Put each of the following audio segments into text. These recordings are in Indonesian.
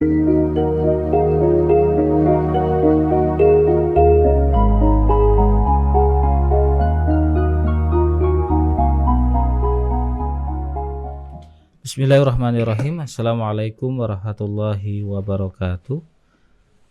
Bismillahirrahmanirrahim. Assalamualaikum warahmatullahi wabarakatuh.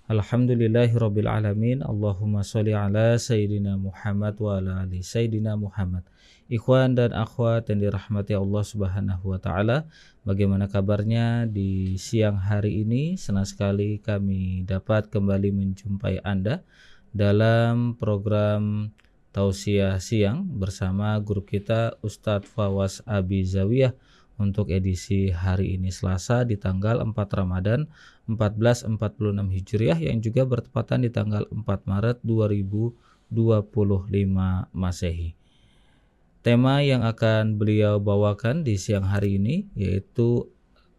Alhamdulillahirabbil alamin. Allahumma sholli ala sayyidina Muhammad wa ala ali sayyidina Muhammad. Ikhwan dan akhwat yang dirahmati Allah Subhanahu wa taala, bagaimana kabarnya di siang hari ini? Senang sekali kami dapat kembali menjumpai Anda dalam program Tausiah Siang bersama guru kita Ustadz Fawaz Abi Zawiyah untuk edisi hari ini Selasa di tanggal 4 Ramadan 1446 Hijriah yang juga bertepatan di tanggal 4 Maret 2025 Masehi. Tema yang akan beliau bawakan di siang hari ini yaitu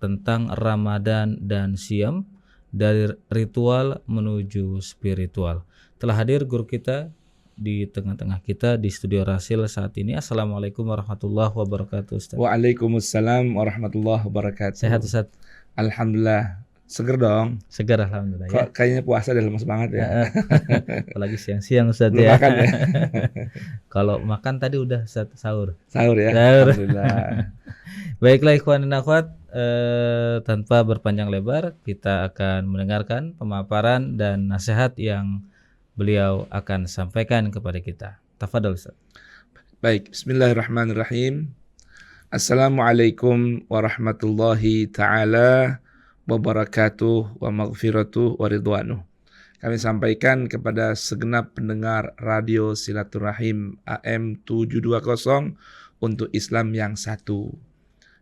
tentang Ramadan dan Siam, dari ritual menuju spiritual. Telah hadir guru kita di tengah-tengah kita di studio Rasil saat ini. Assalamualaikum warahmatullahi wabarakatuh, Ustaz. Waalaikumsalam warahmatullahi wabarakatuh. Sehat, Ustaz? Alhamdulillah. Seger dong. Segar alhamdulillah ya. Kayaknya puasa udah lemes banget ya. Apalagi siang-siang, Ustaz. Belum ya. makan ya. Kalau makan tadi udah sahur. Sahur ya. Sahur. Alhamdulillah. Baiklah ikhwan dan akhwat, tanpa berpanjang lebar kita akan mendengarkan pemaparan dan nasihat yang beliau akan sampaikan kepada kita. Tafadhol, Ustaz. Baik, bismillahirrahmanirrahim. Assalamualaikum warahmatullahi ta'ala wabarakatuh wa maghfiratuh wa ridwanuh. Kami sampaikan kepada segenap pendengar Radio Silaturahim AM 720 untuk Islam yang satu.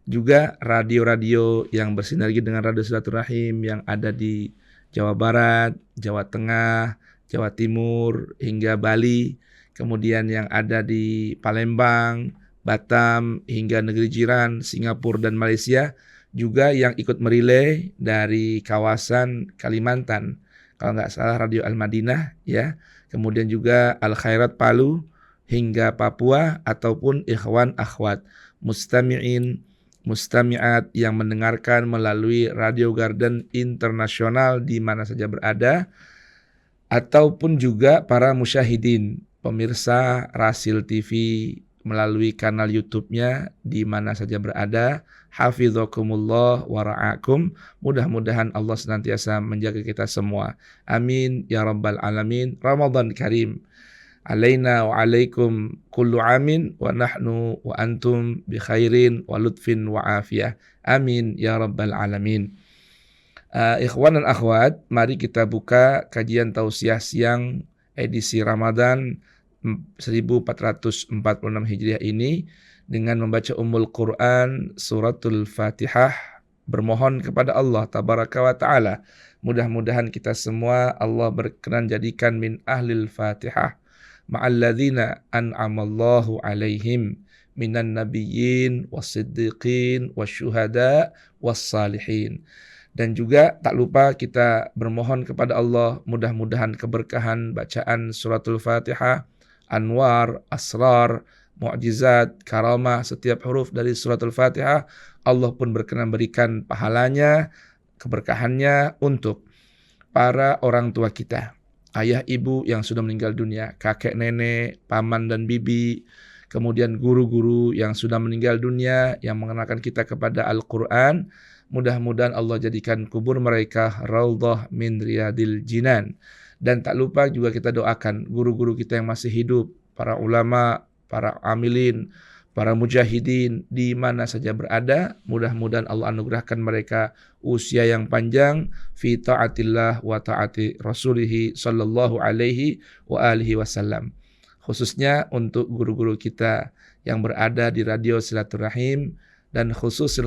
Juga radio-radio yang bersinergi dengan Radio Silaturahim yang ada di Jawa Barat, Jawa Tengah, Jawa Timur hingga Bali, kemudian yang ada di Palembang, Batam hingga negeri jiran Singapura dan Malaysia, juga yang ikut merilai dari kawasan Kalimantan, kalau nggak salah Radio Al-Madinah ya, kemudian juga Al-Khairat Palu hingga Papua, ataupun ikhwan akhwat mustami'in mustami'at yang mendengarkan melalui Radio Garden Internasional di mana saja berada, ataupun juga para musyahidin, pemirsa Rasil TV melalui kanal YouTube-nya di mana saja berada. Hafizakumullah wa ra'akum. Mudah-mudahan Allah senantiasa menjaga kita semua. Amin ya rabbal alamin. Ramadan karim alaina wa alaikum kullu amin wa nahnu wa antum bi khairin wa lutfin wa afiyah. Amin ya rabbal alamin. Ikhwan dan akhwat, mari kita buka kajian tausiah siang edisi Ramadan 1446 Hijriah ini dengan membaca Ummul Quran Suratul Fatihah, bermohon kepada Allah Tabaraka wa Ta'ala. Mudah-mudahan kita semua Allah berkenan jadikan min ahlil Fatihah ma'alladzina an'amallahu alaihim minan nabiyyin wassiddiqin wasyuhada wassalihin. Dan juga tak lupa kita bermohon kepada Allah, mudah-mudahan keberkahan bacaan suratul Fatihah, anwar, asrar, mu'jizat, karamah setiap huruf dari suratul Fatihah, Allah pun berkenan berikan pahalanya, keberkahannya untuk para orang tua kita, ayah ibu yang sudah meninggal dunia, kakek nenek, paman dan bibi, kemudian guru-guru yang sudah meninggal dunia yang mengenalkan kita kepada Al-Quran. Mudah-mudahan Allah jadikan kubur mereka raudhah min riyadil jinan. Dan tak lupa juga kita doakan guru-guru kita yang masih hidup, para ulama, para amilin, para mujahidin di mana saja berada. Mudah-mudahan Allah anugerahkan mereka usia yang panjang fi ta'atillah wa ta'ati rasulihi sallallahu alaihi wa alihi wasallam. Khususnya untuk guru-guru kita yang berada di Radio Silaturahim, dan khusus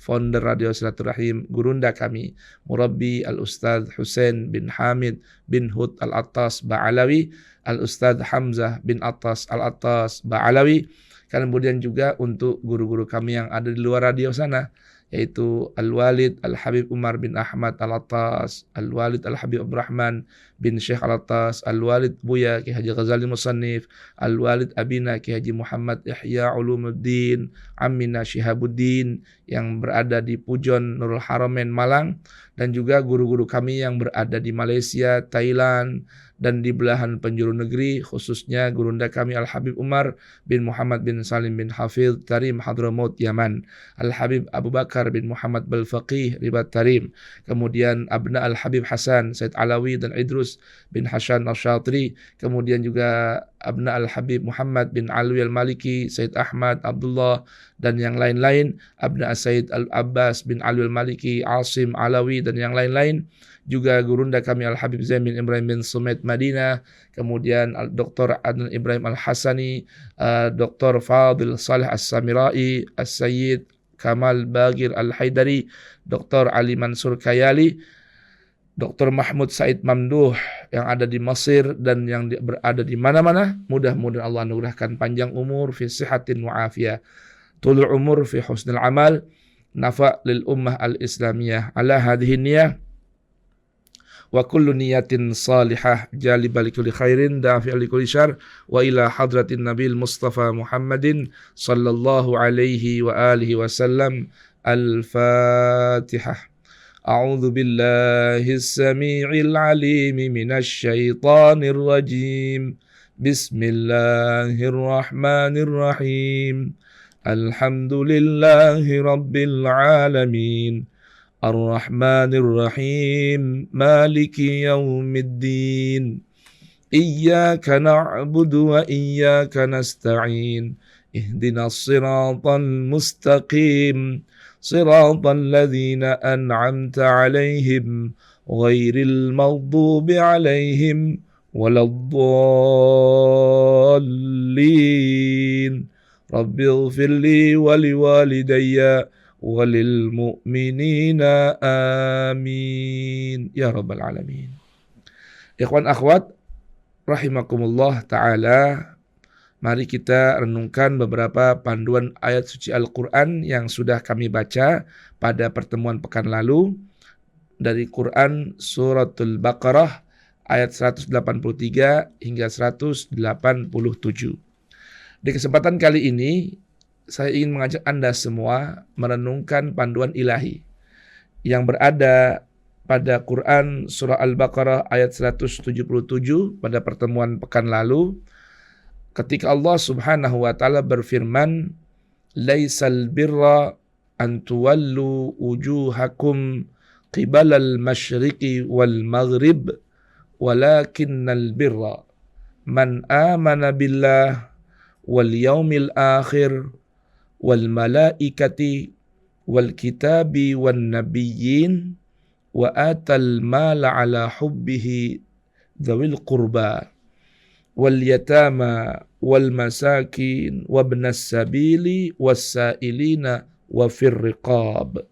founder Radio Silaturahim, gurunda kami, Murabbi Al-Ustadz Husain bin Hamid bin Hud Al-Attas Ba'alawi, Al-Ustadz Hamzah bin Attas Al-Attas Ba'alawi. Kemudian juga untuk guru-guru kami yang ada di luar radio sana, yaitu Al-Walid Al-Habib Umar bin Ahmad Al-Attas, Al-Walid Al-Habib Abdurrahman bin Syekh Al-Attas, Al-Walid Buya Ki Haji Ghazali Musannif, Al-Walid Abina Ki Haji Muhammad Ihya Ulumuddin Amina Syihabuddin yang berada di Pujon Nurul Haramain Malang, dan juga guru-guru kami yang berada di Malaysia, Thailand, dan di belahan penjuru negeri, khususnya gurunda kami Al-Habib Umar bin Muhammad bin Salim bin Hafidh Tarim Hadramaut Yaman, Al-Habib Abu Bakar bin Muhammad Balfaqih Ribat Tarim, kemudian Abna Al-Habib Hasan, Said Alawi dan Idrus bin Hashan Al-Shatri, kemudian juga Abna Al-Habib Muhammad bin Alwi Al-Maliki, Said Ahmad Abdullah, dan yang lain-lain, Abna Said Al-Abbas bin Alwi Al-Maliki, Asim Alawi, dan yang lain-lain. Juga gurunda kami Al-Habib Zain bin Ibrahim bin Sumaid Madinah, kemudian Dr. Adnan Ibrahim Al-Hasani, Dr. Fadil Saleh As-Samirai, As-Sayyid Kamal Bagir Al-Haidari, Dr. Ali Mansur Kayali, Dr. Mahmud Said Mamduh yang ada di Mesir dan yang berada di mana-mana. Mudah-mudahan Allah anugerahkan panjang umur fi sihatin wa afiyah, tulul umur fi husnul amal, nafa' lil ummah al-islamiyah ala hadhihi niyah wa kullu niyatin salihah jalibah likulli khairin dafi'ah likulli syarr wa ila hadratin nabil Mustafa Muhammadin sallallahu alaihi wa alihi wasallam. Al-Fatihah. A'udzu billahis samii'il 'aliim minasy syaithaanir rajiim. Bismillahirrahmanirrahim. Alhamdulillahi rabbil 'alamin. Ar-Rahmanir Rahim, Maliki Yaumiddin. Iyyaka na'budu wa iyyaka nasta'in. Ihdinas siratal mustaqim. Siratal ladzina an'amta 'alaihim ghairil maghdubi 'alaihim waladdallin. Rabbighfirli wa liwalidayya walil mu'minina amin ya rabbal alamin. Ikhwan akhwat rahimakumullah ta'ala, mari kita renungkan beberapa panduan ayat suci Al-Quran yang sudah kami baca pada pertemuan pekan lalu dari Quran Suratul Baqarah ayat 183 hingga 187. Di kesempatan kali ini saya ingin mengajak Anda semua merenungkan panduan ilahi yang berada pada Quran Surah Al-Baqarah ayat 177 pada pertemuan pekan lalu, ketika Allah Subhanahu wa taala berfirman, "Laisal birra an tuwallu wujuhakum qibalal masyriqi wal maghrib, walakinnal birra man amana billah wal yaumil akhir wal malaikati wal kitabi wan nabiyyin wa atal mala ala hubbihi dzawil qurba wal yatama wal masakin wabnas sabili was sailina wa fir riqab."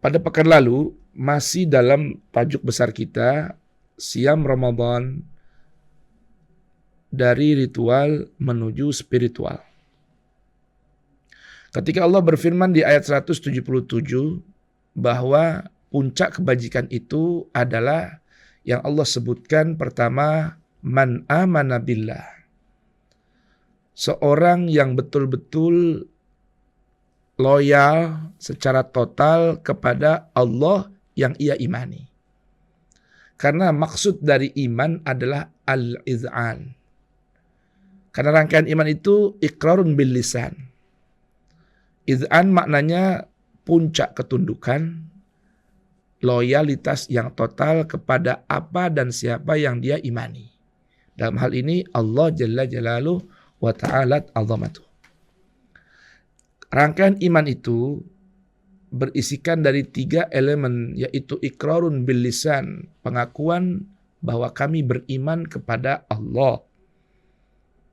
Pada pekan lalu masih dalam tajuk besar kita, Siam Ramadan dari ritual menuju spiritual. Ketika Allah berfirman di ayat 177 bahwa puncak kebajikan itu adalah yang Allah sebutkan pertama, man amana billah. Seorang yang betul-betul loyal secara total kepada Allah yang ia imani. Karena maksud dari iman adalah al-iz'an. Karena rangkaian iman itu iqrarun bil lisan. Iz'an maknanya puncak ketundukan, loyalitas yang total kepada apa dan siapa yang dia imani. Dalam hal ini Allah Jalla Jalaluhu wa ta'ala azamatuh. Rangkaian iman itu berisikan dari 3 elemen, yaitu iqrarun bil lisan, pengakuan bahwa kami beriman kepada Allah.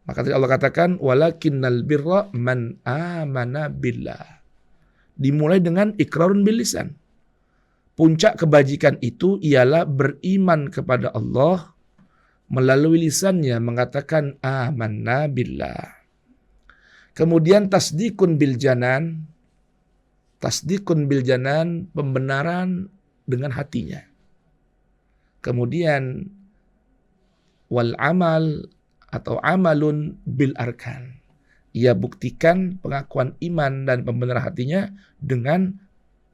Maka Allah katakan walakinnal birra man amana billah. Dimulai dengan iqrarun bil lisan. Puncak kebajikan itu ialah beriman kepada Allah melalui lisannya mengatakan amanna billah. Kemudian tasdikun bil janan. Tasdikun bil janan, pembenaran dengan hatinya. Kemudian wal amal atau amalun bil arkan. Ia buktikan pengakuan iman dan pembenaran hatinya dengan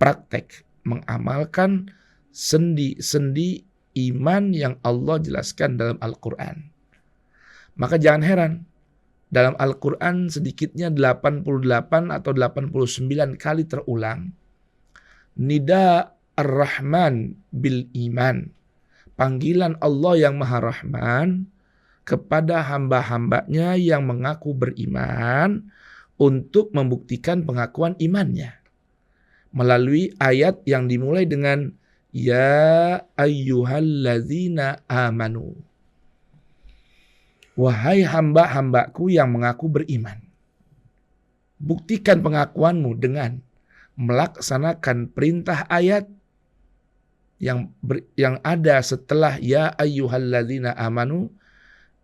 praktek, mengamalkan sendi-sendi iman yang Allah jelaskan dalam Al-Quran. Maka jangan heran, dalam Al-Quran sedikitnya 88 atau 89 kali terulang nida ar-Rahman bil iman, panggilan Allah yang Maha Rahman kepada hamba-hambanya yang mengaku beriman untuk membuktikan pengakuan imannya melalui ayat yang dimulai dengan ya ayyuhalladzina amanu, wahai hamba-hambaku yang mengaku beriman. Buktikan pengakuanmu dengan melaksanakan perintah ayat yang ada setelah ya ayyuhalladzina amanu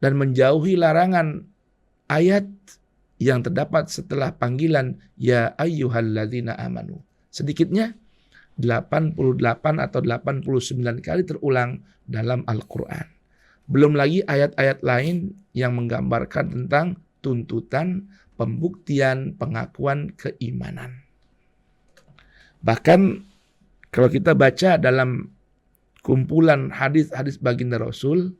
dan menjauhi larangan ayat yang terdapat setelah panggilan ya ayyuhalladzina amanu. Sedikitnya 88 atau 89 kali terulang dalam Al-Quran. Belum lagi ayat-ayat lain yang menggambarkan tentang tuntutan, pembuktian, pengakuan keimanan. Bahkan kalau kita baca dalam kumpulan hadis-hadis baginda Rasul,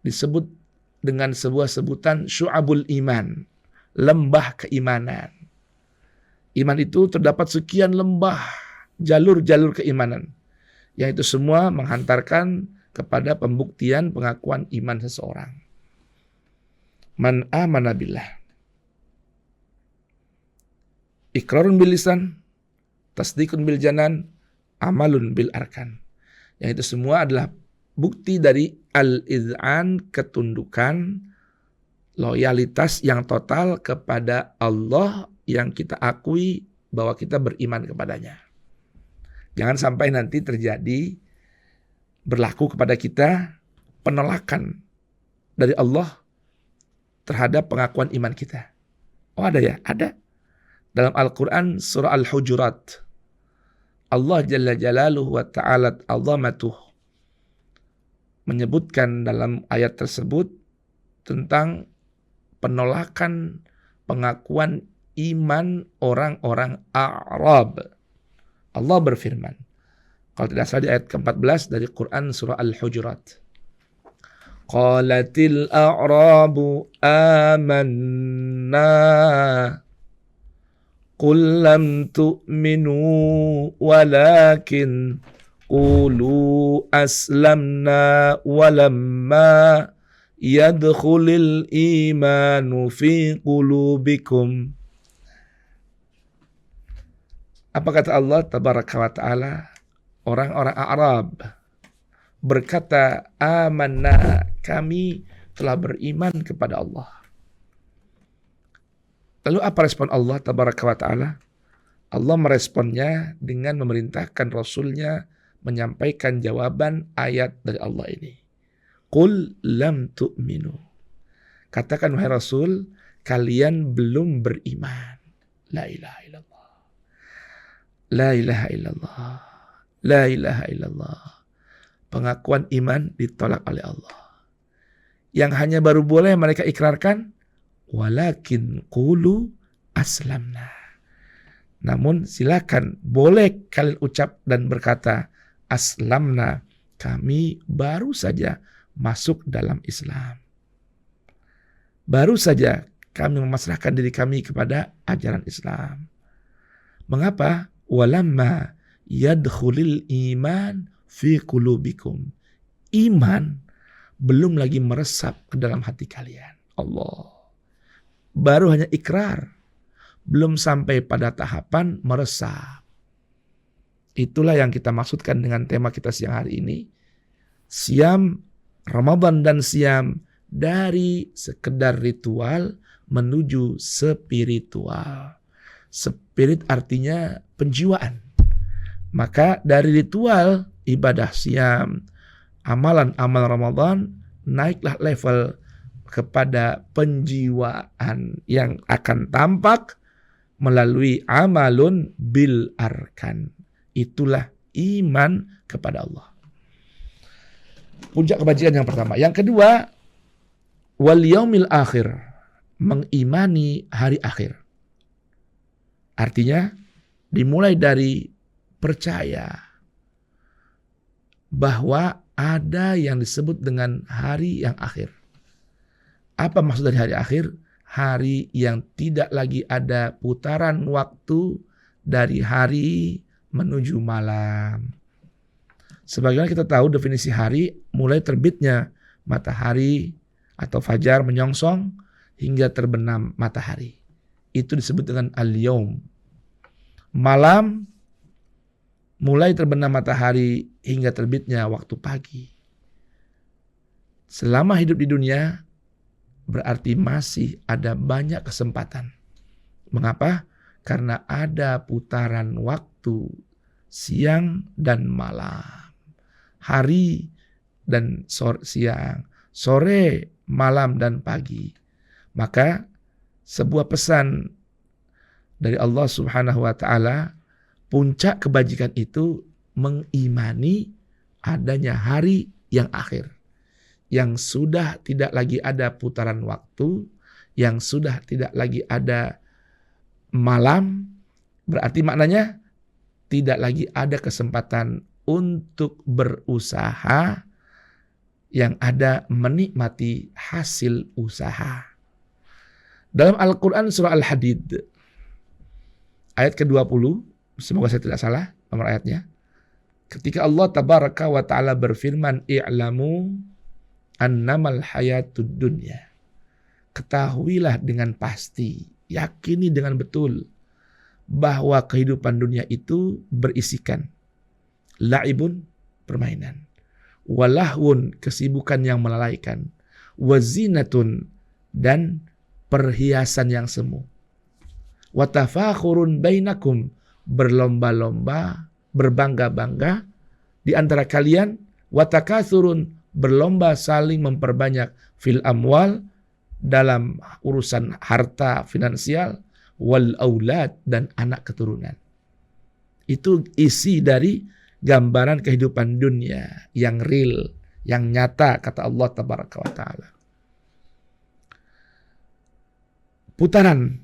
disebut dengan sebuah sebutan syu'abul iman, lembah keimanan. Iman itu terdapat sekian lembah, jalur-jalur keimanan, yang itu semua menghantarkan kepada pembuktian pengakuan iman seseorang. Man amana billah, iqrarun bil lisan, tasdiqun bil janan, amalun bil arkan. Yang itu semua adalah bukti dari al-iz'an, ketundukan, loyalitas yang total kepada Allah yang kita akui bahwa kita beriman kepadanya. Jangan sampai nanti terjadi berlaku kepada kita penolakan dari Allah terhadap pengakuan iman kita. Oh ada ya? Ada. Dalam Al-Quran surah Al-Hujurat, Allah Jalla Jalaluhu wa Ta'ala Azamatuh menyebutkan dalam ayat tersebut tentang penolakan pengakuan iman orang-orang A'rab. Allah berfirman, kalau tidak salah di ayat ke-14 dari Quran surah Al-Hujurat, Qalatil a'rabu amanna qul lam tu'minu walakin qulu aslamna walamma yadkhulil imanu fi qulubikum. Apa kata Allah tabaraka wa ta'ala? Orang-orang Arab berkata, amanna, kami telah beriman kepada Allah. Lalu apa respon Allah tabaraka wa ta'ala? Allah meresponnya dengan memerintahkan Rasulnya menyampaikan jawaban ayat dari Allah ini. Qul lam tu'minu. Katakan wahai Rasul, kalian belum beriman. La ilaha illallah. La ilaha illallah. La ilaha illallah. Pengakuan iman ditolak oleh Allah. Yang hanya baru boleh mereka ikrarkan, walakin qulu aslamna. Namun silakan, boleh kalian ucap dan berkata, aslamna, kami baru saja masuk dalam Islam. Baru saja kami memasrahkan diri kami kepada ajaran Islam. Mengapa? Walamma yadkhulil iman fi qulubikum. Iman belum lagi meresap ke dalam hati kalian. Allah. Baru hanya ikrar, belum sampai pada tahapan meresap. Itulah yang kita maksudkan dengan tema kita siang hari ini. Siam Ramadan dan siam dari sekedar ritual menuju spiritual. Spirit artinya penjiwaan. Maka dari ritual ibadah siam, amalan-amalan Ramadan, naiklah level kepada penjiwaan yang akan tampak melalui amalun bil arkan. Itulah iman kepada Allah. Puncak kebajikan yang pertama. Yang kedua, wal yaumil akhir, mengimani hari akhir. Artinya dimulai dari percaya bahwa ada yang disebut dengan hari yang akhir. Apa maksud dari hari akhir? Hari yang tidak lagi ada putaran waktu dari hari menuju malam. Sebagaimana kita tahu definisi hari, mulai terbitnya matahari atau fajar menyongsong hingga terbenam matahari. Itu disebut dengan al-yaum. Malam mulai terbenam matahari hingga terbitnya waktu pagi. Selama hidup di dunia, berarti masih ada banyak kesempatan. Mengapa? Karena ada putaran waktu siang dan malam. Hari dan siang. Sore, malam, dan pagi. Maka sebuah pesan dari Allah Subhanahu wa Ta'ala, puncak kebajikan itu mengimani adanya hari yang akhir, yang sudah tidak lagi ada putaran waktu, yang sudah tidak lagi ada malam. Berarti maknanya tidak lagi ada kesempatan untuk berusaha, yang ada menikmati hasil usaha. Dalam Al-Quran surah Al-Hadid ayat ke-20, semoga saya tidak salah nomor ayatnya, ketika Allah tabaraka wa ta'ala berfirman, i'lamu annamal hayatud dunya, ketahuilah dengan pasti, yakini dengan betul bahwa kehidupan dunia itu berisikan la'ibun, permainan, walahwun, kesibukan yang melalaikan, wazinatun, dan perhiasan yang semu, watafakhurun bainakum, berlomba-lomba, berbangga-bangga di antara kalian, watakasurun, berlomba saling memperbanyak, fil amwal, dalam urusan harta finansial, wal aulad, dan anak keturunan. Itu isi dari gambaran kehidupan dunia yang real, yang nyata, kata Allah tabaraka wa ta'ala. Putaran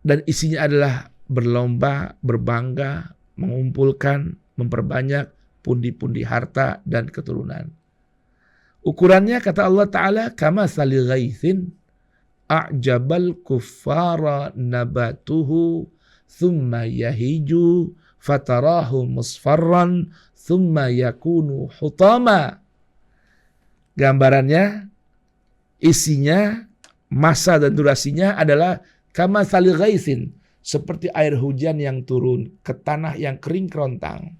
dan isinya adalah berlomba, berbangga, mengumpulkan, memperbanyak pundi-pundi harta dan keturunan. Ukurannya, kata Allah Ta'ala, kama sali ghaithin a'jabal kuffara nabatuhu thumma yahiju fatarahu musfarran thumma yakunu hutama. Gambarannya, isinya, masa dan durasinya adalah kama sali ghaithin, seperti air hujan yang turun ke tanah yang kering kerontang.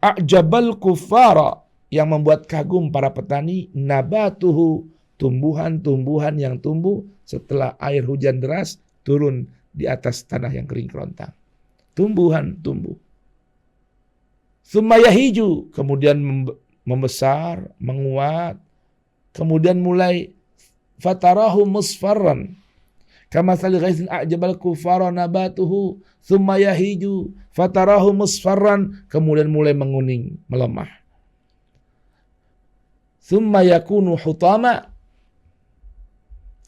A'jabal kuffara, yang membuat kagum para petani, nabatuhu, tumbuhan-tumbuhan yang tumbuh setelah air hujan deras turun di atas tanah yang kering kerontang. Tumbuhan tumbuh. Tsumma yahiju, kemudian membesar, menguat, kemudian mulai fatarahu musfarran kama sali ghaithin a'jabal kuffara nabatuhu tsumma yahiju fatarahu musfarran, kemudian mulai menguning, melemah. Tsumma yakunu hutama,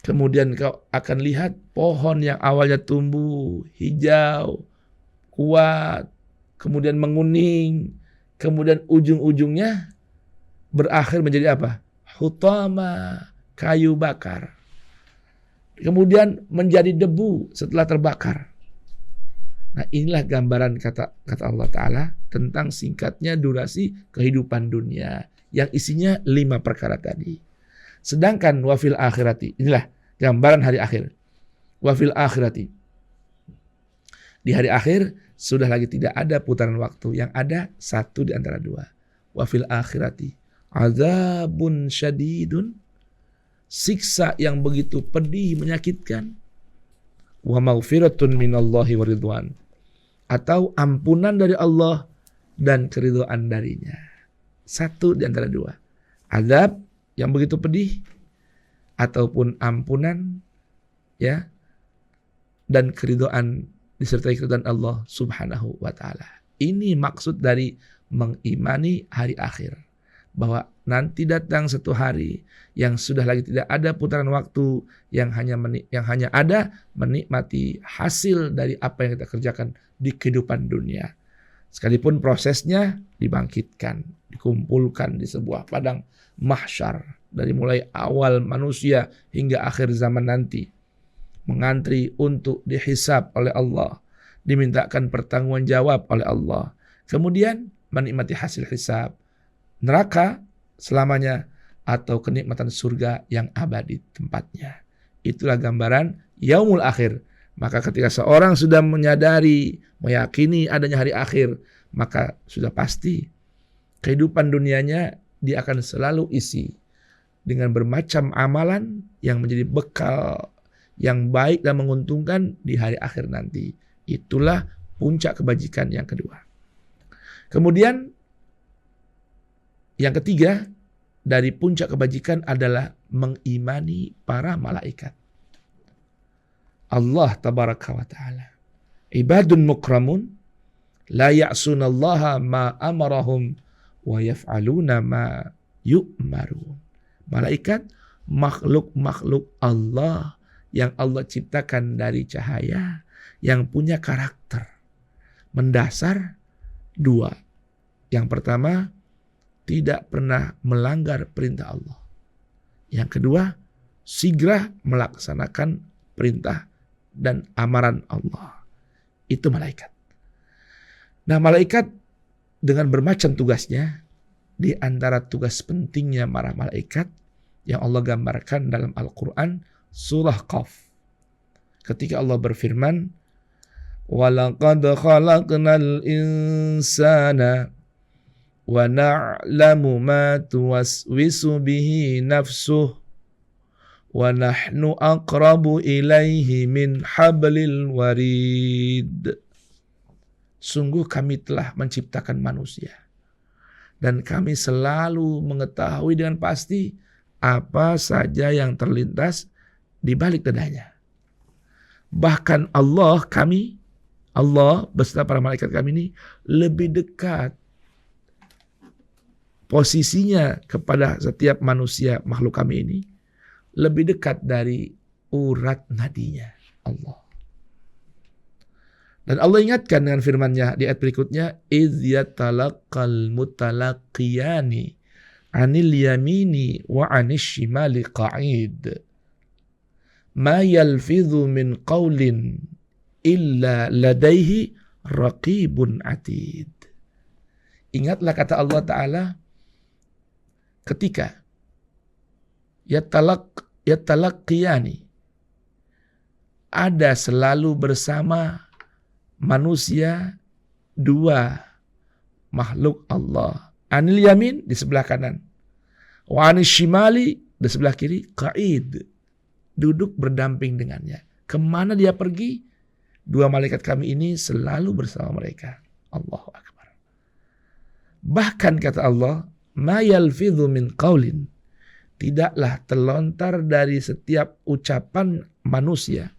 kemudian kau akan lihat pohon yang awalnya tumbuh hijau, kuat, kemudian menguning, kemudian ujung-ujungnya berakhir menjadi apa? Hutama, kayu bakar. Kemudian menjadi debu setelah terbakar. Nah, inilah gambaran kata Allah Ta'ala tentang singkatnya durasi kehidupan dunia yang isinya 5 perkara tadi. Sedangkan wafil akhirati, inilah gambaran hari akhir. Wafil akhirati, di hari akhir sudah lagi tidak ada putaran waktu, yang ada satu di antara dua. Wafil akhirati azabun syadidun, siksa yang begitu pedih, menyakitkan. Wa maghfiratun minallahi wa ridwan, atau ampunan dari Allah dan keridhaan darinya. Satu di antara dua. Azab yang begitu pedih ataupun ampunan, ya, dan keridhaan, disertai keridhaan Allah Subhanahu wa Ta'ala. Ini maksud dari mengimani hari akhir, bahwa nanti datang satu hari yang sudah lagi tidak ada putaran waktu, yang hanya ada menikmati hasil dari apa yang kita kerjakan di kehidupan dunia. Sekalipun prosesnya dibangkitkan, dikumpulkan di sebuah padang mahsyar dari mulai awal manusia hingga akhir zaman nanti, mengantri untuk dihisab oleh Allah, dimintakan pertanggungjawab oleh Allah, kemudian menikmati hasil hisab, neraka selamanya atau kenikmatan surga yang abadi tempatnya. Itulah gambaran yaumul akhir. Maka ketika seorang sudah menyadari, meyakini adanya hari akhir, maka sudah pasti kehidupan dunianya dia akan selalu isi dengan bermacam amalan yang menjadi bekal yang baik dan menguntungkan di hari akhir nanti. Itulah puncak kebajikan yang kedua. Kemudian yang ketiga dari puncak kebajikan adalah mengimani para malaikat. Allah tabaraka wa ta'ala ibadun mukramun la ya'sunallaha ma amarahum wa yaf'aluna ma yu'marun. Malaikat makhluk-makhluk Allah yang Allah ciptakan dari cahaya, yang punya karakter mendasar dua. Yang pertama, tidak pernah melanggar perintah Allah. Yang kedua, segera melaksanakan perintah dan amaran Allah. Itu malaikat. Nah, malaikat dengan bermacam tugasnya, di antara tugas pentingnya para malaikat yang Allah gambarkan dalam Al-Quran, surah Qaf. Ketika Allah berfirman, وَلَقَدْ خَلَقْنَا الْإِنسَانَ وَنَعْلَمُ مَا تُوَسْوِسُ بِهِ نَفْسُهُ وَنَحْنُ أَقْرَبُ إِلَيْهِ مِنْ حَبْلِ الْوَرِيدِ. Sungguh kami telah menciptakan manusia, dan kami selalu mengetahui dengan pasti apa saja yang terlintas di balik dadanya. Bahkan Allah beserta para malaikat kami ini lebih dekat posisinya kepada setiap manusia makhluk kami ini, lebih dekat dari urat nadinya Allah. Dan Allah ingatkan dengan firman-Nya di ayat berikutnya, إِذْ يَتَلَقَّى الْمُتَلَقِّيَانِ عَنِ الْيَمِينِ وَعَنِ الشِّمَالِ قَعِيدٌ مَا يَلْفِظُ مِنْ قَوْلٍ إِلَّا لَدَيْهِ رَقِيبٌ عَتِيدٌ. Ingatlah kata Allah Ta'ala ketika yatalaqqiyani, ada selalu bersama manusia dua makhluk Allah. Anil yamin di sebelah kanan, wa anil shimali di sebelah kiri, qa'id, duduk berdamping dengannya. Kemana dia pergi, dua malaikat kami ini selalu bersama mereka. Allahu Akbar. Bahkan kata Allah, ma yalfidhu min qaulin, tidaklah terlontar dari setiap ucapan manusia,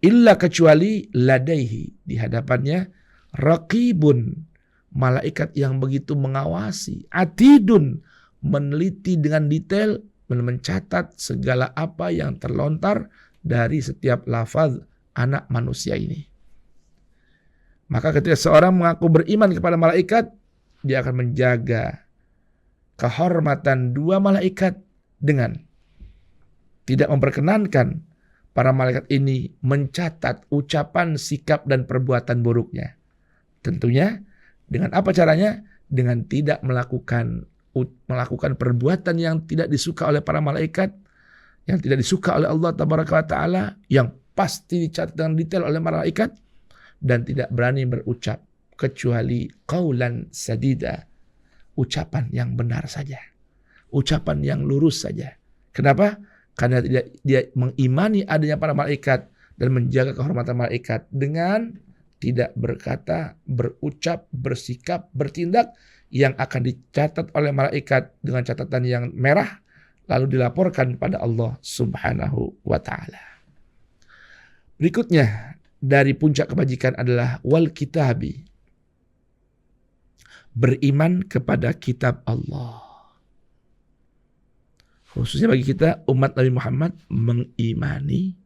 illa kecuali ladaihi, di hadapannya, raqibun, malaikat yang begitu mengawasi, atidun, meneliti dengan detail, mencatat segala apa yang terlontar dari setiap lafaz anak manusia ini. Maka ketika seorang mengaku beriman kepada malaikat, dia akan menjaga kehormatan dua malaikat dengan tidak memperkenankan para malaikat ini mencatat ucapan, sikap, dan perbuatan buruknya. Tentunya dengan apa caranya? Dengan tidak melakukan perbuatan yang tidak disuka oleh para malaikat, yang tidak disuka oleh Allah Tabaraka wa Ta'ala, yang pasti dicatat dengan detail oleh malaikat, dan tidak berani berucap kecuali qaulan sadida, ucapan yang benar saja, ucapan yang lurus saja. Kenapa? Karena dia mengimani adanya para malaikat dan menjaga kehormatan malaikat dengan tidak berkata, berucap, bersikap, bertindak yang akan dicatat oleh malaikat dengan catatan yang merah, lalu dilaporkan pada Allah Subhanahu wa Ta'ala. Berikutnya dari puncak kebajikan adalah wal kitabi, beriman kepada kitab Allah. Khususnya bagi kita umat Nabi Muhammad, mengimani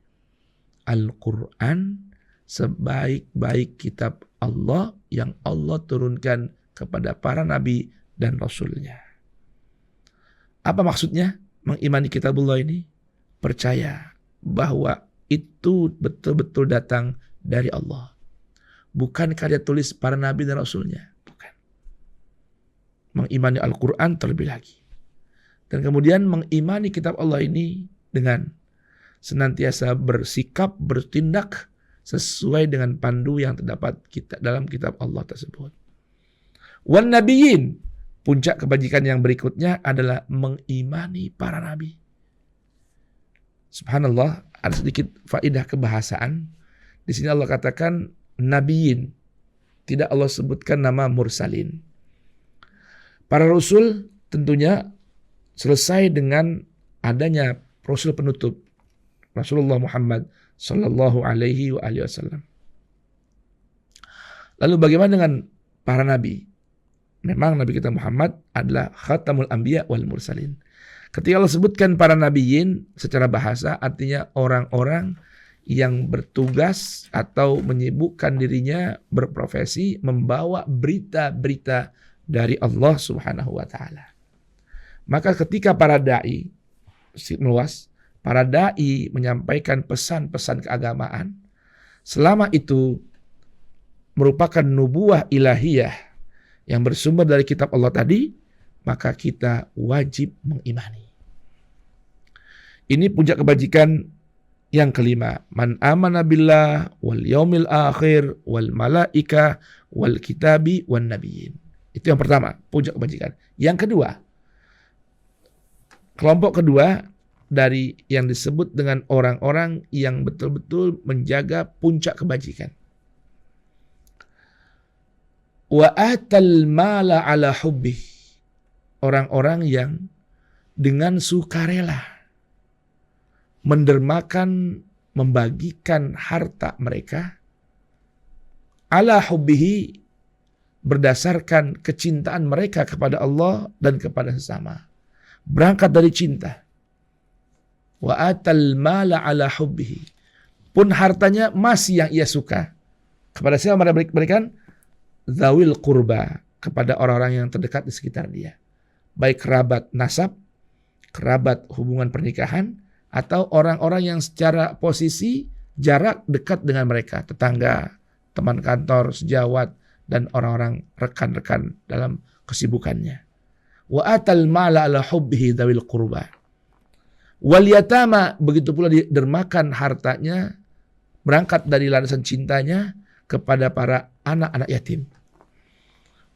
Al-Quran sebaik-baik kitab Allah yang Allah turunkan kepada para nabi dan rasulnya. Apa maksudnya mengimani kitabullah ini? Percaya bahwa itu betul-betul datang dari Allah. Bukan karya tulis para nabi dan rasulnya. Bukan. Mengimani Al-Quran terlebih lagi. Dan kemudian mengimani kitab Allah ini dengan senantiasa bersikap, bertindak sesuai dengan pandu yang terdapat dalam kitab Allah tersebut. Wan nabiyyin, puncak kebajikan yang berikutnya adalah mengimani para nabi. Subhanallah, ada sedikit faedah kebahasaan. Di sini Allah katakan nabiyyin, tidak Allah sebutkan nama mursalin. Para rasul tentunya selesai dengan adanya rasul penutup, Rasulullah Muhammad sallallahu alaihi wasallam. Lalu bagaimana dengan para nabi? Memang Nabi kita Muhammad adalah khatamul anbiya wal mursalin. Ketika Allah sebutkan para nabiyin secara bahasa artinya orang-orang yang bertugas atau menyibukkan dirinya berprofesi membawa berita-berita dari Allah Subhanahu wa taala. Maka ketika para dai meluas, para dai menyampaikan pesan-pesan keagamaan, selama itu merupakan nubuah ilahiyah yang bersumber dari kitab Allah tadi, maka kita wajib mengimani. Ini puncak kebajikan yang kelima. Man amana billah wal yaumil akhir wal malaika wal kitabi wan nabiyyin. Itu yang pertama, puncak kebajikan. Yang kedua, kelompok kedua dari yang disebut dengan orang-orang yang betul-betul menjaga puncak kebajikan. Wa atal mala ala hubbih. Orang-orang yang dengan sukarela mendermakan, membagikan harta mereka ala hubbihi, berdasarkan kecintaan mereka kepada Allah dan kepada sesama. Berangkat dari cinta. Wa atal mala ala hubbihi. Pun hartanya masih yang ia suka. Kepada siapa mereka berikan? Zawil qurba, kepada orang-orang yang terdekat di sekitar dia. Baik kerabat nasab, kerabat hubungan pernikahan, atau orang-orang yang secara posisi jarak dekat dengan mereka, tetangga, teman kantor, sejawat, dan orang-orang rekan-rekan dalam kesibukannya. Wa atal mala ala hubbihi dzawil qurba. Wal yatama, begitu pula didermakan hartanya berangkat dari landasan cintanya kepada para anak-anak yatim.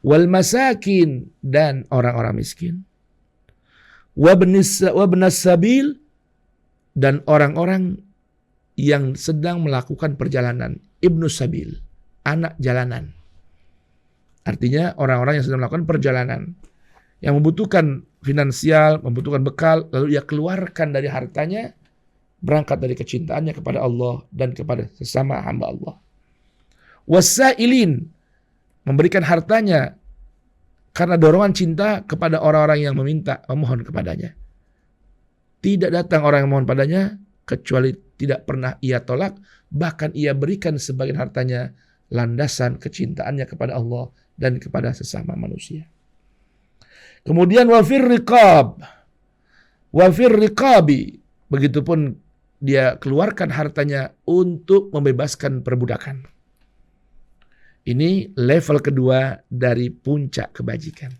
Wal masakin, dan orang-orang miskin. Wa benas sabil, dan orang-orang yang sedang melakukan perjalanan. Ibnu sabil, anak jalanan. Artinya orang-orang yang sedang melakukan perjalanan, yang membutuhkan finansial, membutuhkan bekal, lalu ia keluarkan dari hartanya, berangkat dari kecintaannya kepada Allah dan kepada sesama hamba Allah. Wasailin, memberikan hartanya karena dorongan cinta kepada orang-orang yang meminta, memohon kepadanya. Tidak datang orang yang memohon padanya, kecuali tidak pernah ia tolak, bahkan ia berikan sebagian hartanya landasan kecintaannya kepada Allah dan kepada sesama manusia. Kemudian wafir riqabi, begitupun dia keluarkan hartanya untuk membebaskan perbudakan. Ini level kedua dari puncak kebajikan.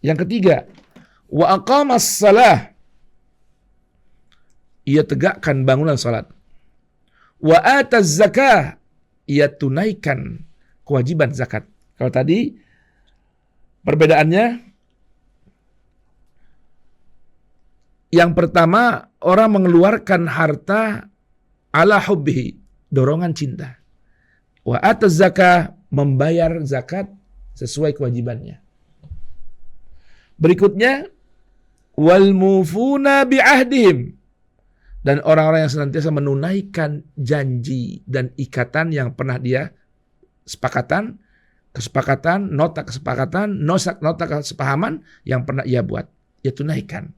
Yang ketiga, wa aqamas salah, ia tegakkan bangunan salat. Wa ataz zakah, ia tunaikan kewajiban zakat. Kalau tadi perbedaannya, yang pertama orang mengeluarkan harta ala hubbihi, dorongan cinta. Wa ataz zakah, membayar zakat sesuai kewajibannya. Berikutnya, wal mufuna bi'ahdihim, dan orang-orang yang senantiasa menunaikan janji dan ikatan yang pernah dia kesepakatan, nota kesepahaman yang pernah ia buat, ia tunaikan.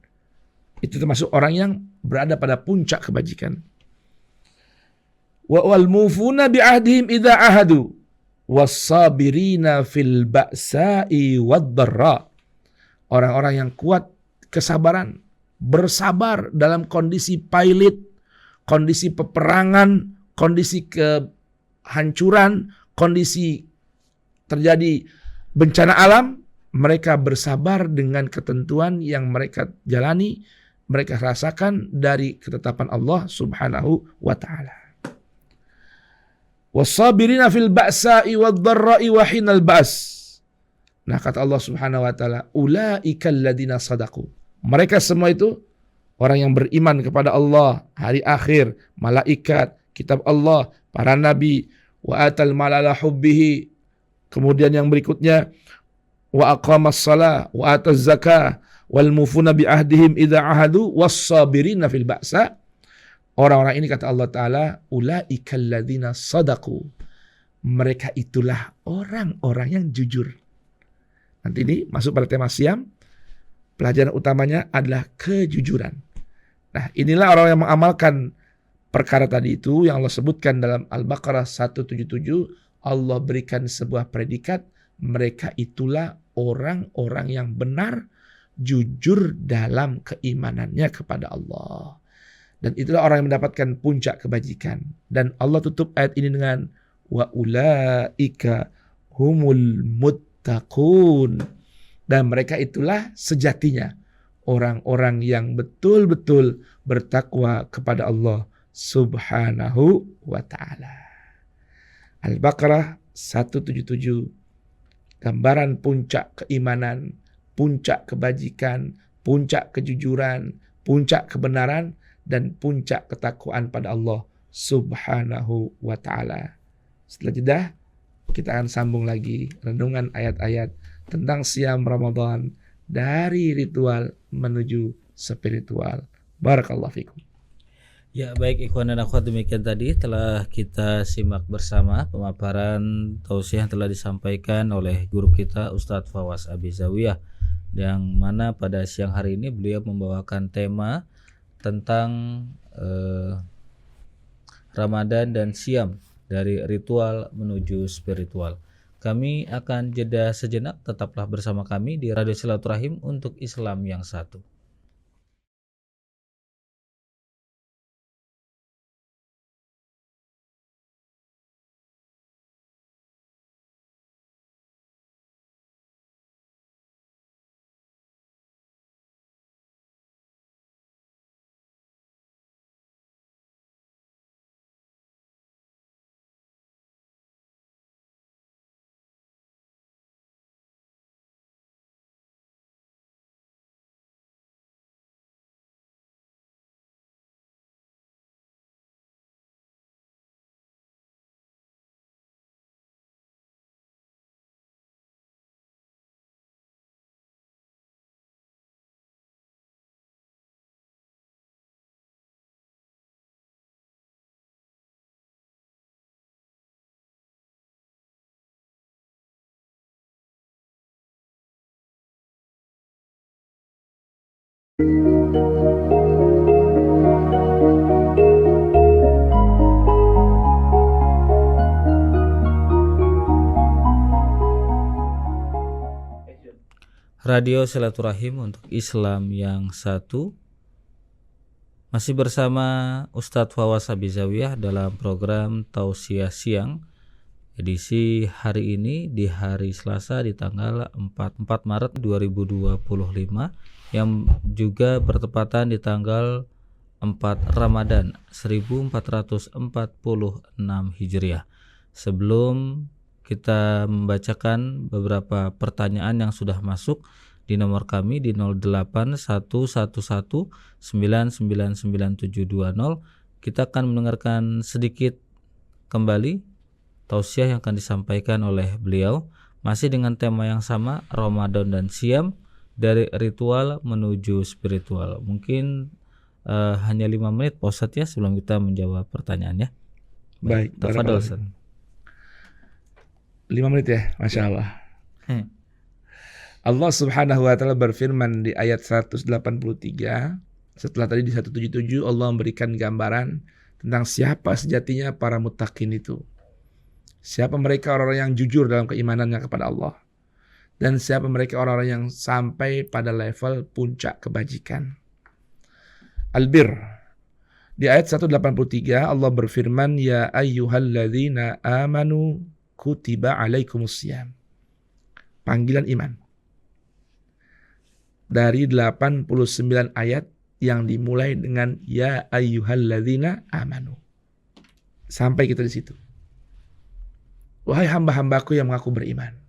Itu termasuk orang yang berada pada puncak kebajikan. Wal mufuna bi'ahdihim idza ahadu, was-sabirina fil ba'sa'i wad-dharra. Orang-orang yang kuat kesabaran, bersabar dalam kondisi pailit, kondisi peperangan, kondisi kehancuran, kondisi terjadi bencana alam, mereka bersabar dengan ketentuan yang mereka jalani, mereka rasakan dari ketetapan Allah Subhanahu wa taala. Was-sabirina fil ba'sa'i wad-dharra'i wa hinal ba's. Nah, kata Allah Subhanahu wa taala, ulaikal ladzina shadaqu. Mereka semua itu orang yang beriman kepada Allah, hari akhir, malaikat, kitab Allah, para nabi, wa atal malala hubbihi. Kemudian yang berikutnya, wa aqamas shalah, wa ataz zakah, wal mufuna bi ahdihim idza ahadu, was-sabirina fil ba'sa. Orang-orang ini kata Allah taala, ulaikal ladzina shadaqu. Mereka itulah orang-orang yang jujur. Nanti ini masuk pada tema siam. Pelajaran utamanya adalah kejujuran. Nah, inilah orang yang mengamalkan perkara tadi itu yang Allah sebutkan dalam Al-Baqarah 177. Allah berikan sebuah predikat, mereka itulah orang-orang yang benar, jujur dalam keimanannya kepada Allah. Dan itulah orang yang mendapatkan puncak kebajikan. Dan Allah tutup ayat ini dengan wa ulaika humul muttaqun. Dan mereka itulah sejatinya orang-orang yang betul-betul bertakwa kepada Allah Subhanahu wa taala. Al-Baqarah 177, gambaran puncak keimanan, puncak kebajikan, puncak kejujuran, puncak kebenaran, dan puncak ketakwaan pada Allah Subhanahu wa taala. Setelah jeda, kita akan sambung lagi renungan ayat-ayat tentang siam Ramadan dari ritual menuju spiritual. Barakallahu fikum. Ya, baik ikhwan dan akhwat, demikian tadi telah kita simak bersama pemaparan tausiah yang telah disampaikan oleh guru kita Ustadz Fawaz Abizawiyah, yang mana pada siang hari ini beliau membawakan tema tentang Ramadan dan siam dari ritual menuju spiritual. Kami akan jeda sejenak, tetaplah bersama kami di Radio Silaturahim untuk Islam yang satu. Radio Silaturahim untuk Islam yang satu, masih bersama Ustadz Fawaz Abizawiyah dalam program Tausiah Siang edisi hari ini di hari Selasa di tanggal 4 Maret 2025 yang juga bertepatan di tanggal 4 Ramadan 1446 Hijriah. Sebelum kita membacakan beberapa pertanyaan yang sudah masuk di nomor kami di 081119999720. Kita akan mendengarkan sedikit kembali tausiah yang akan disampaikan oleh beliau, masih dengan tema yang sama, Ramadan dan siam dari ritual menuju spiritual. Mungkin hanya 5 menit Pak Ustadz ya sebelum kita menjawab pertanyaannya. Baik, tafadhol Ustadz. 5 menit ya, Masya Allah. Allah Subhanahu wa ta'ala berfirman di ayat 183. Setelah tadi di 177 Allah memberikan gambaran tentang siapa sejatinya para muttaqin itu. Siapa mereka orang-orang yang jujur dalam keimanannya kepada Allah. Dan siapa mereka orang-orang yang sampai pada level puncak kebajikan. Al-Bir. Di ayat 183 Allah berfirman, Ya ayyuhalladzina amanu kutiba alaikumusiyam. Panggilan iman. Dari 89 ayat yang dimulai dengan Ya ayyuhalladzina amanu. Sampai kita di situ. Wahai hamba-hambaku yang mengaku beriman.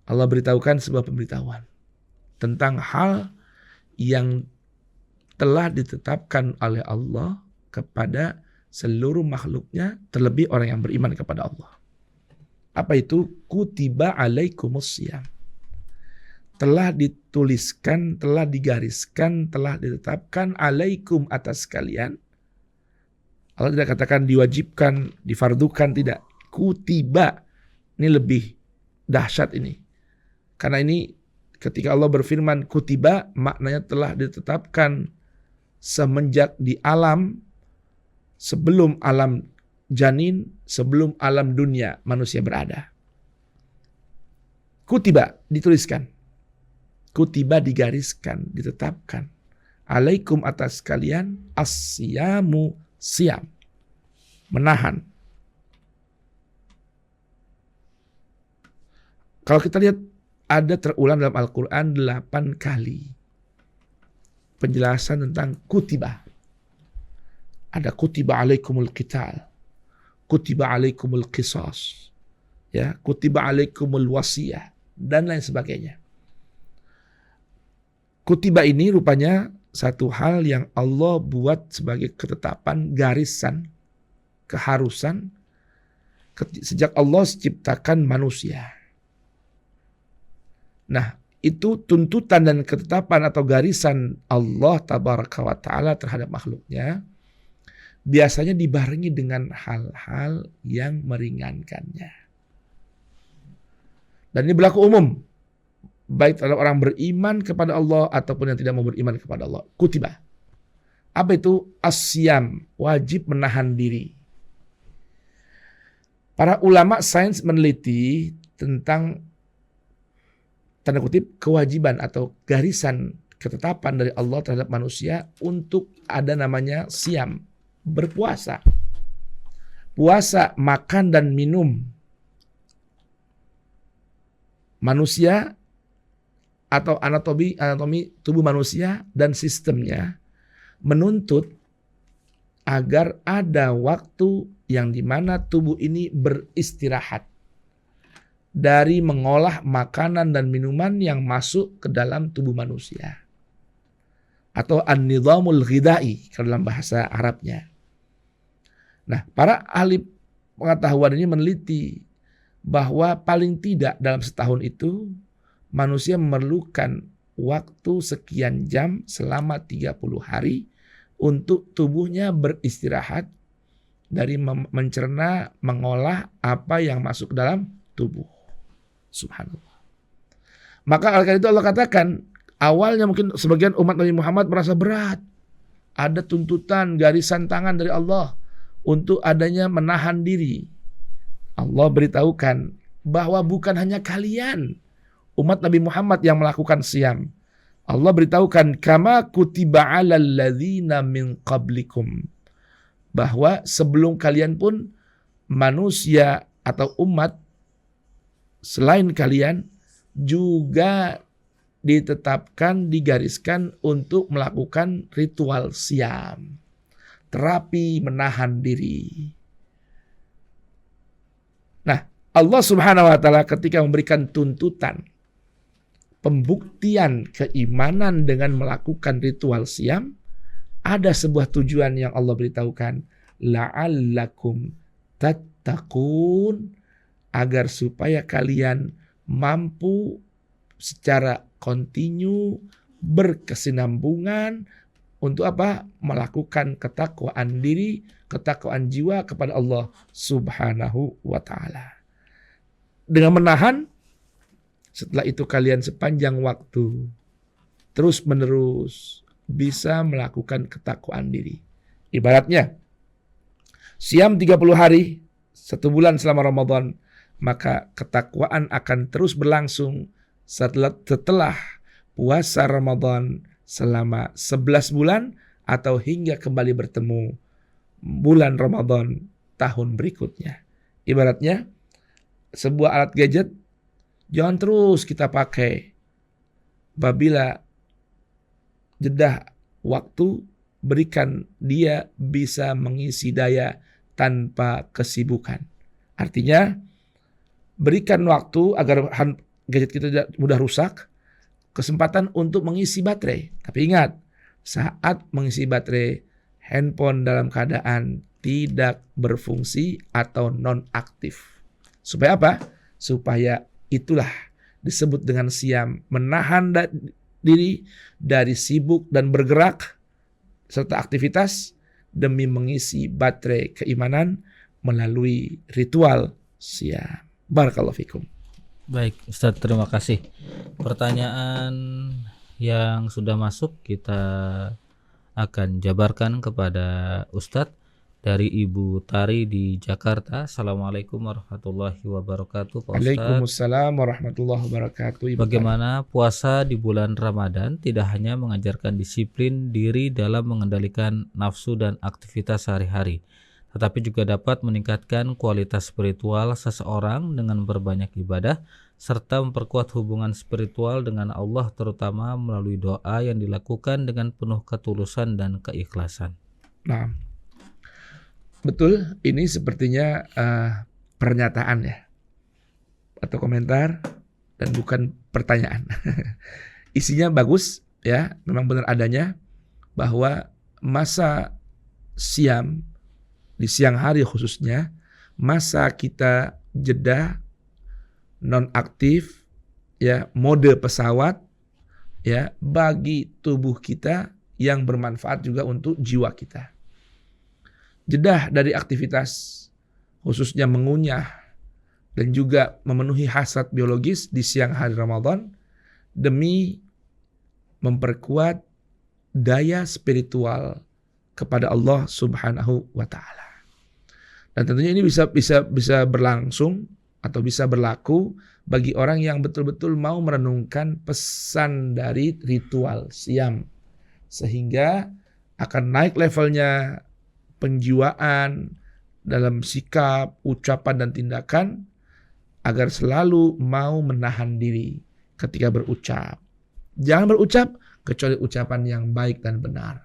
Allah beritahukan sebuah pemberitahuan tentang hal yang telah ditetapkan oleh Allah kepada seluruh makhluknya, terlebih orang yang beriman kepada Allah. Apa itu? Kutiba alaikumusiyam. Telah dituliskan, telah digariskan, telah ditetapkan alaikum atas kalian. Allah tidak katakan diwajibkan, difardukan, tidak. Kutiba. Ini lebih dahsyat ini. Karena ini ketika Allah berfirman kutiba, maknanya telah ditetapkan semenjak di alam, sebelum alam janin, sebelum alam dunia manusia berada. Kutiba, dituliskan. Kutiba, digariskan, ditetapkan. Alaikum atas kalian as-siyamu, siam. Menahan. Kalau kita lihat ada terulang dalam Al-Quran 8 kali. Penjelasan tentang kutiba. Ada kutiba alaikumul qital. Kutiba alaikumul qisas. Ya, kutiba alaikumul wasiyah. Dan lain sebagainya. Kutiba ini rupanya satu hal yang Allah buat sebagai ketetapan, garisan, keharusan sejak Allah ciptakan manusia. Nah, itu tuntutan dan ketetapan atau garisan Allah tabaraka wa ta'ala terhadap makhluknya biasanya dibarengi dengan hal-hal yang meringankannya. Dan ini berlaku umum. Baik terhadap orang beriman kepada Allah ataupun yang tidak mau beriman kepada Allah. Kutiba. Apa itu? As-siyam. Wajib menahan diri. Para ulama sains meneliti tentang tanda kutip kewajiban atau garisan ketetapan dari Allah terhadap manusia untuk ada namanya siam, berpuasa. Puasa, makan dan minum. Manusia atau anatomi tubuh manusia dan sistemnya menuntut agar ada waktu yang dimana tubuh ini beristirahat dari mengolah makanan dan minuman yang masuk ke dalam tubuh manusia. Atau an-nizamul ghidai kalau dalam bahasa Arabnya. Nah, para ahli pengetahuan ini meneliti bahwa paling tidak dalam setahun itu manusia memerlukan waktu sekian jam selama 30 hari untuk tubuhnya beristirahat dari mencerna, mengolah apa yang masuk dalam tubuh. Subhanallah. Maka oleh karena itu Allah katakan, awalnya mungkin sebagian umat Nabi Muhammad merasa berat. Ada tuntutan, garisan tangan dari Allah untuk adanya menahan diri. Allah beritahukan bahwa bukan hanya kalian, umat Nabi Muhammad yang melakukan siam. Allah beritahukan, kama kutiba 'alal ladzina min qablikum. Bahwa sebelum kalian pun manusia atau umat selain kalian juga ditetapkan, digariskan untuk melakukan ritual siam. Terapi menahan diri. Nah, Allah Subhanahu wa taala ketika memberikan tuntutan pembuktian keimanan dengan melakukan ritual siam, ada sebuah tujuan yang Allah beritahukan, la'allakum tattaqun, agar supaya kalian mampu secara kontinu berkesinambungan untuk apa? Melakukan ketakwaan diri, ketakwaan jiwa kepada Allah Subhanahu wa taala. Dengan menahan, setelah itu kalian sepanjang waktu terus menerus bisa melakukan ketakwaan diri. Ibaratnya siam 30 hari 1 bulan selama Ramadan, maka ketakwaan akan terus berlangsung setelah puasa Ramadan selama 11 bulan atau hingga kembali bertemu bulan Ramadan tahun berikutnya. Ibaratnya sebuah alat gadget jangan terus kita pakai. Apabila jeda waktu, berikan dia bisa mengisi daya tanpa kesibukan. Artinya berikan waktu agar gadget kita tidak mudah rusak, kesempatan untuk mengisi baterai. Tapi ingat, saat mengisi baterai, handphone dalam keadaan tidak berfungsi atau non-aktif. Supaya apa? Supaya itulah disebut dengan siam, menahan diri dari sibuk dan bergerak serta aktivitas demi mengisi baterai keimanan melalui ritual siam. Barakallahu fikum. Baik, Ustadz, terima kasih. Pertanyaan yang sudah masuk kita akan jabarkan kepada Ustadz dari Ibu Tari di Jakarta. Assalamualaikum warahmatullahi wabarakatuh, Pak Ustadz. Waalaikumsalam warahmatullahi wabarakatuh. Ibu Bagaimana puasa di bulan Ramadan tidak hanya mengajarkan disiplin diri dalam mengendalikan nafsu dan aktivitas sehari-hari, tetapi juga dapat meningkatkan kualitas spiritual seseorang dengan berbanyak ibadah serta memperkuat hubungan spiritual dengan Allah, terutama melalui doa yang dilakukan dengan penuh ketulusan dan keikhlasan. Nah, betul, ini sepertinya pernyataan ya, atau komentar dan bukan pertanyaan. Isinya bagus ya, memang benar adanya bahwa masa siam di siang hari khususnya, masa kita jeda non-aktif ya, mode pesawat ya, bagi tubuh kita yang bermanfaat juga untuk jiwa kita. Jeda dari aktivitas khususnya mengunyah dan juga memenuhi hasrat biologis di siang hari Ramadan demi memperkuat daya spiritual kepada Allah Subhanahu wa taala. Dan tentunya ini bisa berlangsung atau bisa berlaku bagi orang yang betul-betul mau merenungkan pesan dari ritual siam, sehingga akan naik levelnya penjiwaan dalam sikap, ucapan dan tindakan agar selalu mau menahan diri ketika berucap. Jangan berucap kecuali ucapan yang baik dan benar.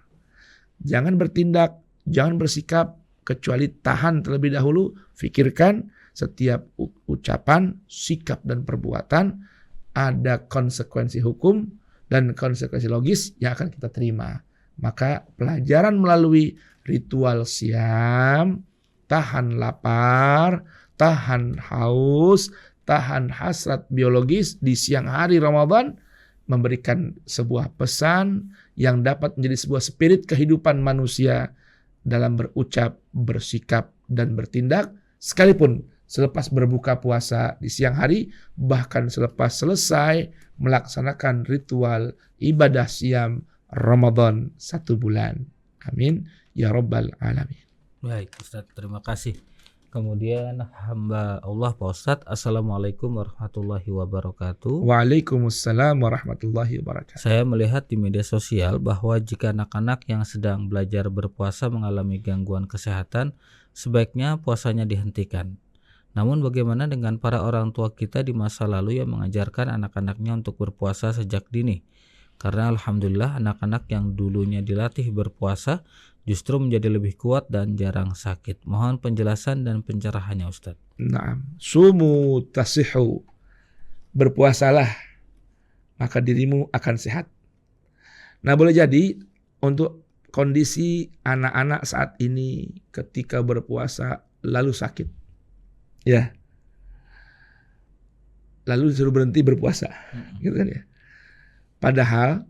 Jangan bertindak, jangan bersikap kecuali tahan terlebih dahulu, fikirkan setiap ucapan, sikap dan perbuatan ada konsekuensi hukum dan konsekuensi logis yang akan kita terima. Maka pelajaran melalui ritual siam, tahan lapar, tahan haus, tahan hasrat biologis di siang hari Ramadan memberikan sebuah pesan yang dapat menjadi sebuah spirit kehidupan manusia dalam berucap, bersikap dan bertindak sekalipun selepas berbuka puasa di siang hari, bahkan selepas selesai melaksanakan ritual ibadah siam Ramadan 1 bulan. Amin ya rabbal alamin. Baik, Ustaz, terima kasih. Kemudian hamba Allah, Pak Ustaz, Assalamualaikum warahmatullahi wabarakatuh. Waalaikumsalam warahmatullahi wabarakatuh. Saya melihat di media sosial bahwa jika anak-anak yang sedang belajar berpuasa mengalami gangguan kesehatan, sebaiknya puasanya dihentikan. Namun bagaimana dengan para orang tua kita di masa lalu yang mengajarkan anak-anaknya untuk berpuasa sejak dini? Karena alhamdulillah anak-anak yang dulunya dilatih berpuasa justru menjadi lebih kuat dan jarang sakit. Mohon penjelasan dan pencerahannya, Ustaz. Naam, sumu tasihu. Berpuasalah, maka dirimu akan sehat. Nah, boleh jadi untuk kondisi anak-anak saat ini ketika berpuasa lalu sakit. Ya. Lalu disuruh berhenti berpuasa. Gitu kan ya. Padahal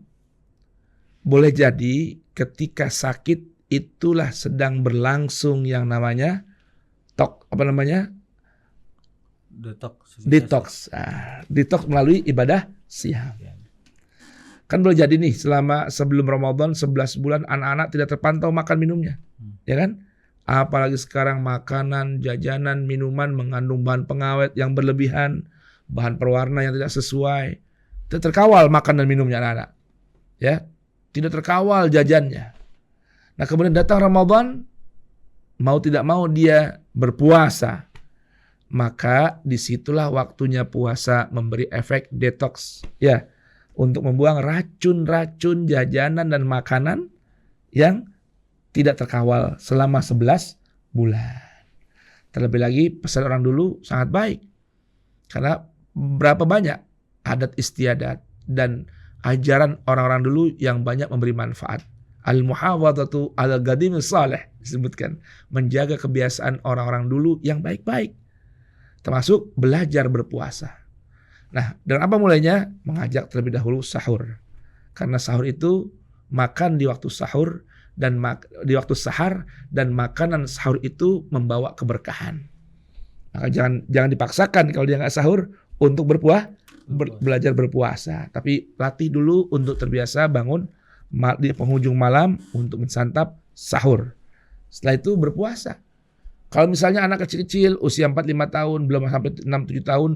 boleh jadi ketika sakit itulah sedang berlangsung yang namanya detox. Detox melalui ibadah siam. Kan boleh jadi nih sebelum Ramadan 11 bulan anak-anak tidak terpantau makan minumnya. Ya kan? Apalagi sekarang makanan, jajanan, minuman mengandung bahan pengawet yang berlebihan, bahan perwarna yang tidak sesuai. Tidak terkawal makan dan minumnya anak-anak. Ya, tidak terkawal jajannya. Nah, kemudian datang Ramadan, mau tidak mau dia berpuasa. Maka disitulah waktunya puasa memberi efek detox. Ya, untuk membuang racun-racun jajanan dan makanan yang tidak terkawal selama 11 bulan. Terlebih lagi pesan orang dulu sangat baik. Karena berapa banyak adat istiadat dan ajaran orang-orang dulu yang banyak memberi manfaat. Al-muhafadzatu ala qadim salih disebutkan, menjaga kebiasaan orang-orang dulu yang baik-baik. Termasuk belajar berpuasa. Nah, dan apa mulainya? Mengajak terlebih dahulu sahur. Karena sahur itu makan di waktu sahur dan di waktu sahar, dan makanan sahur itu membawa keberkahan. Maka jangan dipaksakan kalau dia nggak sahur untuk belajar berpuasa. Tapi latih dulu untuk terbiasa bangun di penghujung malam untuk mensantap sahur. Setelah itu berpuasa. Kalau misalnya anak kecil-kecil usia 4-5 tahun belum sampai 6-7 tahun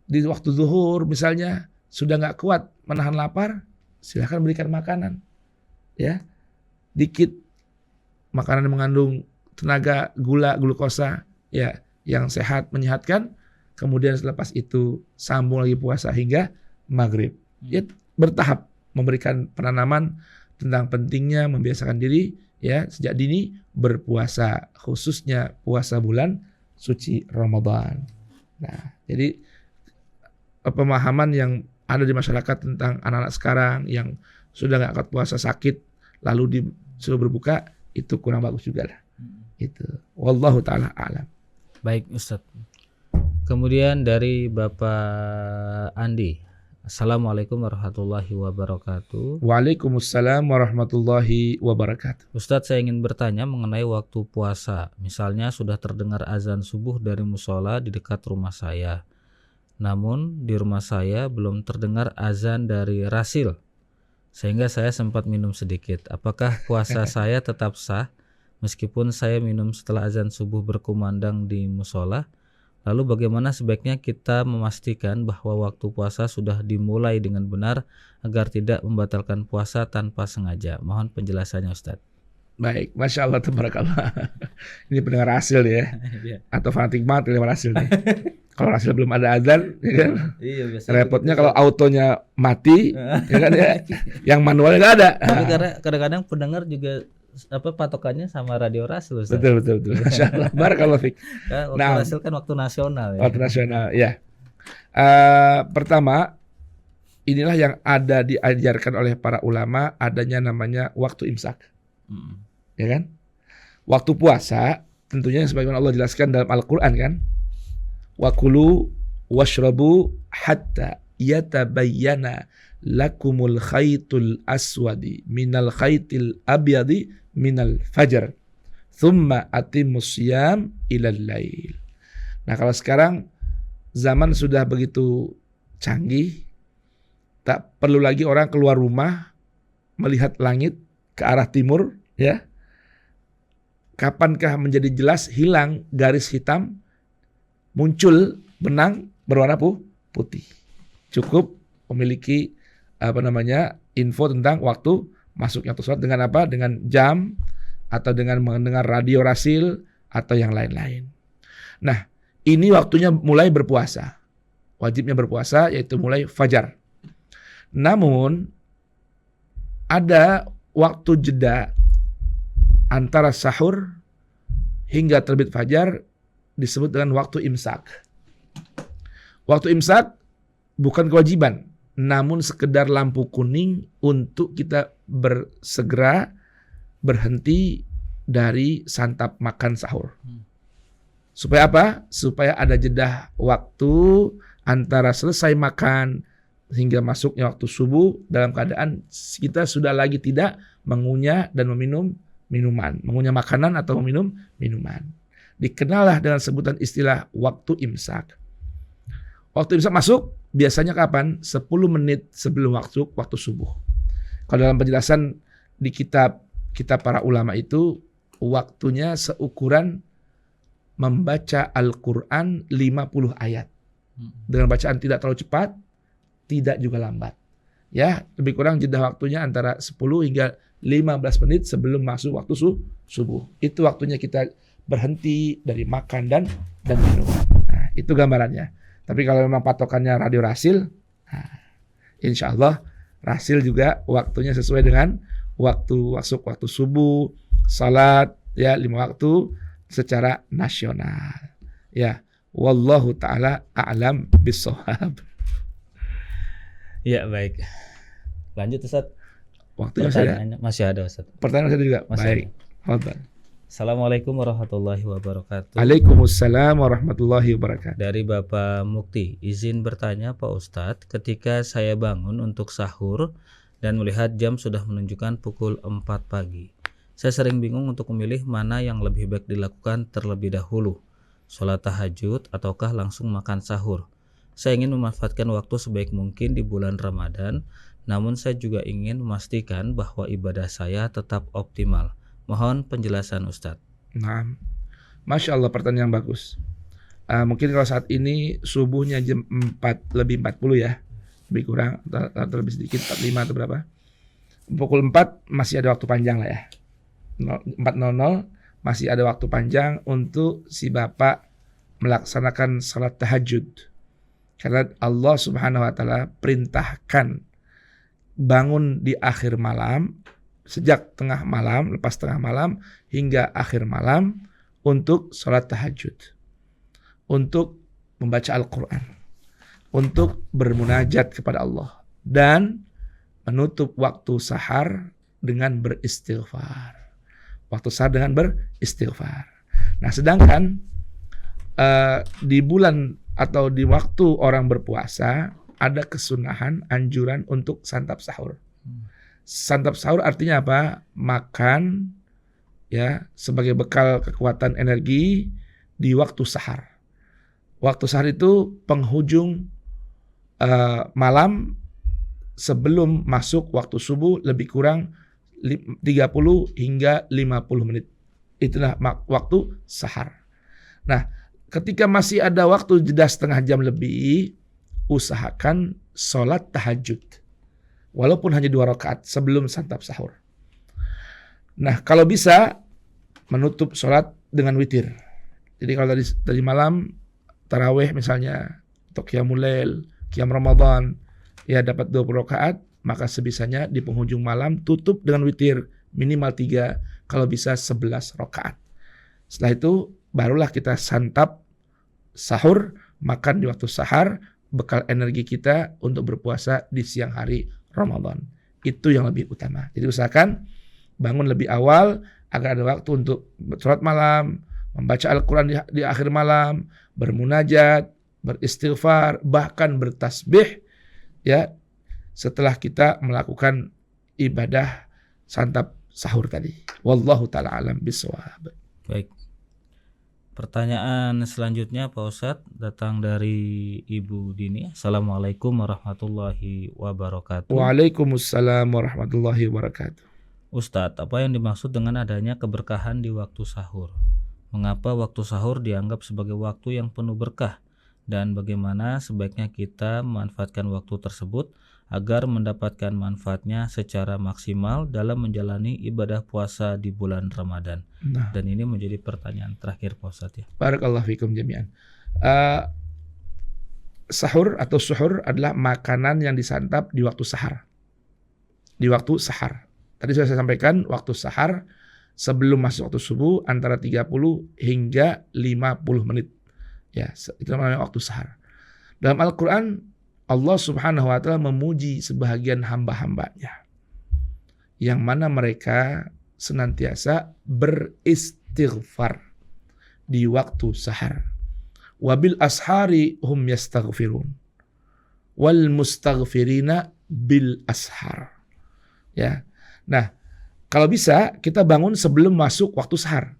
di waktu zuhur misalnya sudah nggak kuat menahan lapar, silakan berikan makanan. Ya. Dikit makanan yang mengandung tenaga, glukosa ya, yang sehat, menyehatkan. Kemudian selepas itu sambung lagi puasa hingga maghrib. Ya, bertahap memberikan penanaman tentang pentingnya membiasakan diri ya sejak dini berpuasa, khususnya puasa bulan suci Ramadan. Nah, jadi pemahaman yang ada di masyarakat tentang anak-anak sekarang yang sudah nggak kuat puasa, sakit, lalu disuruh berbuka, itu kurang bagus juga lah. Itu. Wallahu ta'ala a'lam. Baik Ustadz. Kemudian dari Bapak Andi. Assalamualaikum warahmatullahi wabarakatuh. Waalaikumsalam warahmatullahi wabarakatuh. Ustadz, saya ingin bertanya mengenai waktu puasa. Misalnya sudah terdengar azan subuh dari musola di dekat rumah saya. Namun di rumah saya belum terdengar azan dari rasil, sehingga saya sempat minum sedikit. Apakah puasa saya tetap sah meskipun saya minum setelah azan subuh berkumandang di musola? Lalu bagaimana sebaiknya kita memastikan bahwa waktu puasa sudah dimulai dengan benar agar tidak membatalkan puasa tanpa sengaja? Mohon penjelasannya Ustadz. Baik, Masya Allah, tabarakallah. Ini pendengar hasil ya. Atau fanatik banget pendengar hasil nih. Kalau hasil belum ada azan, ya kan? Iya, repotnya kalau autonya mati, ya kan ya? Yang manualnya nggak ada. Tapi karena kadang-kadang pendengar juga patokannya sama radio Rasul, Ustaz. Betul. Masya Allah. Barakallahu fiik. Waktu Rasul kan waktu nasional ya. Waktu nasional, ya. Pertama, inilah yang ada diajarkan oleh para ulama, adanya namanya waktu imsak. Ya kan? Waktu puasa tentunya sebagaimana Allah jelaskan dalam Al-Qur'an kan? Wa kulu washrabu hatta yatabayyana lakumul khaytul aswadi minal khaytil abyadi minal fajar thumma atimmus siyam ilal lail. Nah, kalau sekarang zaman sudah begitu canggih, tak perlu lagi orang keluar rumah melihat langit ke arah timur, ya. Kapankah menjadi jelas hilang garis hitam, muncul benang berwarna putih. Cukup memiliki info tentang waktu masuknya sholat dengan apa? Dengan jam atau dengan mendengar radio rasil atau yang lain-lain. Nah, ini waktunya mulai berpuasa. Wajibnya berpuasa yaitu mulai fajar. Namun ada waktu jeda antara sahur hingga terbit fajar disebut dengan waktu imsak. Waktu imsak bukan kewajiban, namun sekedar lampu kuning untuk kita bersegera berhenti dari santap makan sahur. Supaya apa? Supaya ada jeda waktu antara selesai makan hingga masuknya waktu subuh dalam keadaan kita sudah lagi tidak mengunyah dan meminum minuman, mengunyah makanan atau meminum minuman. Dikenallah dengan sebutan istilah waktu imsak. Waktu imsak masuk biasanya kapan? 10 menit sebelum waktu subuh. Kalau dalam penjelasan di kitab para ulama itu waktunya seukuran membaca Al-Quran 50 ayat. Dengan bacaan tidak terlalu cepat, tidak juga lambat. Ya, lebih kurang jeda waktunya antara 10 hingga 15 menit sebelum masuk waktu subuh. Itu waktunya kita berhenti dari makan dan minum. Nah, itu gambarannya. Tapi kalau memang patokannya radio Rasil, nah, insya Allah Rasil juga waktunya sesuai dengan waktu masuk waktu subuh, salat, ya 5 waktu secara nasional. Ya, wallahu taala a'lam bissawab. Ya, baik. Lanjut Ustaz. Waktunya masih ada? Masih ada Ustaz. Pertanyaan saya juga. Masih Baik. Fadhal. Assalamualaikum warahmatullahi wabarakatuh. Waalaikumsalam warahmatullahi wabarakatuh. Dari Bapak Mukti, izin bertanya Pak Ustadz, ketika saya bangun untuk sahur dan melihat jam sudah menunjukkan pukul 4 pagi, saya sering bingung untuk memilih mana yang lebih baik dilakukan terlebih dahulu, sholat tahajud ataukah langsung makan sahur. Saya ingin memanfaatkan waktu sebaik mungkin di bulan Ramadan, namun saya juga ingin memastikan bahwa ibadah saya tetap optimal. Mohon penjelasan Ustadz. Nah, Masya Allah, pertanyaan yang bagus. Mungkin kalau saat ini subuhnya jam 4 lebih 40 ya, lebih kurang atau lebih sedikit 45 atau berapa. Pukul 4 masih ada waktu panjang lah ya. 4.00 masih ada waktu panjang untuk si bapak melaksanakan salat tahajud. Karena Allah Subhanahu wa taala perintahkan bangun di akhir malam, sejak tengah malam, lepas tengah malam hingga akhir malam untuk sholat tahajud, untuk membaca Al-Quran, untuk bermunajat kepada Allah, dan menutup waktu sahar dengan beristighfar. Waktu sahar dengan beristighfar. Nah, sedangkan di bulan atau di waktu orang berpuasa ada kesunahan, anjuran untuk santap sahur. Santap sahur artinya apa? Makan ya sebagai bekal kekuatan energi di waktu sahar. Waktu sahar itu penghujung malam sebelum masuk waktu subuh, lebih kurang 30 hingga 50 menit. Itulah waktu sahar. Nah, ketika masih ada waktu jeda setengah jam lebih, usahakan sholat tahajud. Walaupun hanya 2 rakaat sebelum santap sahur. Nah, kalau bisa menutup sholat dengan witir. Jadi kalau tadi malam tarawih misalnya, atau qiyamul lail, qiyam Ramadan, ya dapat 20 rakaat, maka sebisanya di penghujung malam tutup dengan witir minimal 3, kalau bisa 11 rakaat. Setelah itu barulah kita santap sahur, makan di waktu sahar, bekal energi kita untuk berpuasa di siang hari Ramadan. Itu yang lebih utama. Jadi usahakan bangun lebih awal agar ada waktu untuk sholat malam, membaca Al-Quran di akhir malam, bermunajat, beristighfar, bahkan bertasbih ya setelah kita melakukan ibadah santap sahur tadi. Wallahu ta'ala alam bisawab. Baik. Pertanyaan selanjutnya Pak Ustadz datang dari Ibu Dini. Assalamualaikum warahmatullahi wabarakatuh. Waalaikumsalam warahmatullahi wabarakatuh. Ustadz, apa yang dimaksud dengan adanya keberkahan di waktu sahur? Mengapa waktu sahur dianggap sebagai waktu yang penuh berkah? Dan bagaimana sebaiknya kita memanfaatkan waktu tersebut agar mendapatkan manfaatnya secara maksimal dalam menjalani ibadah puasa di bulan Ramadan? Nah, Dan ini menjadi pertanyaan terakhir Pak Ustadz ya. barakallahu fikum jami'an. Sahur atau suhur adalah makanan yang disantap di waktu sahar. Di waktu sahar. Tadi sudah saya sampaikan, waktu sahar sebelum masuk waktu subuh antara 30 hingga 50 menit. Ya, itu namanya waktu sahar. Dalam Al-Quran, Allah Subhanahu wa taala memuji sebahagian hamba-hambanya yang mana mereka senantiasa beristighfar di waktu sahar. Wabil ashari hum yastaghfirun wal mustaghfirina bil ashar. Ya. Nah, kalau bisa kita bangun sebelum masuk waktu sahar.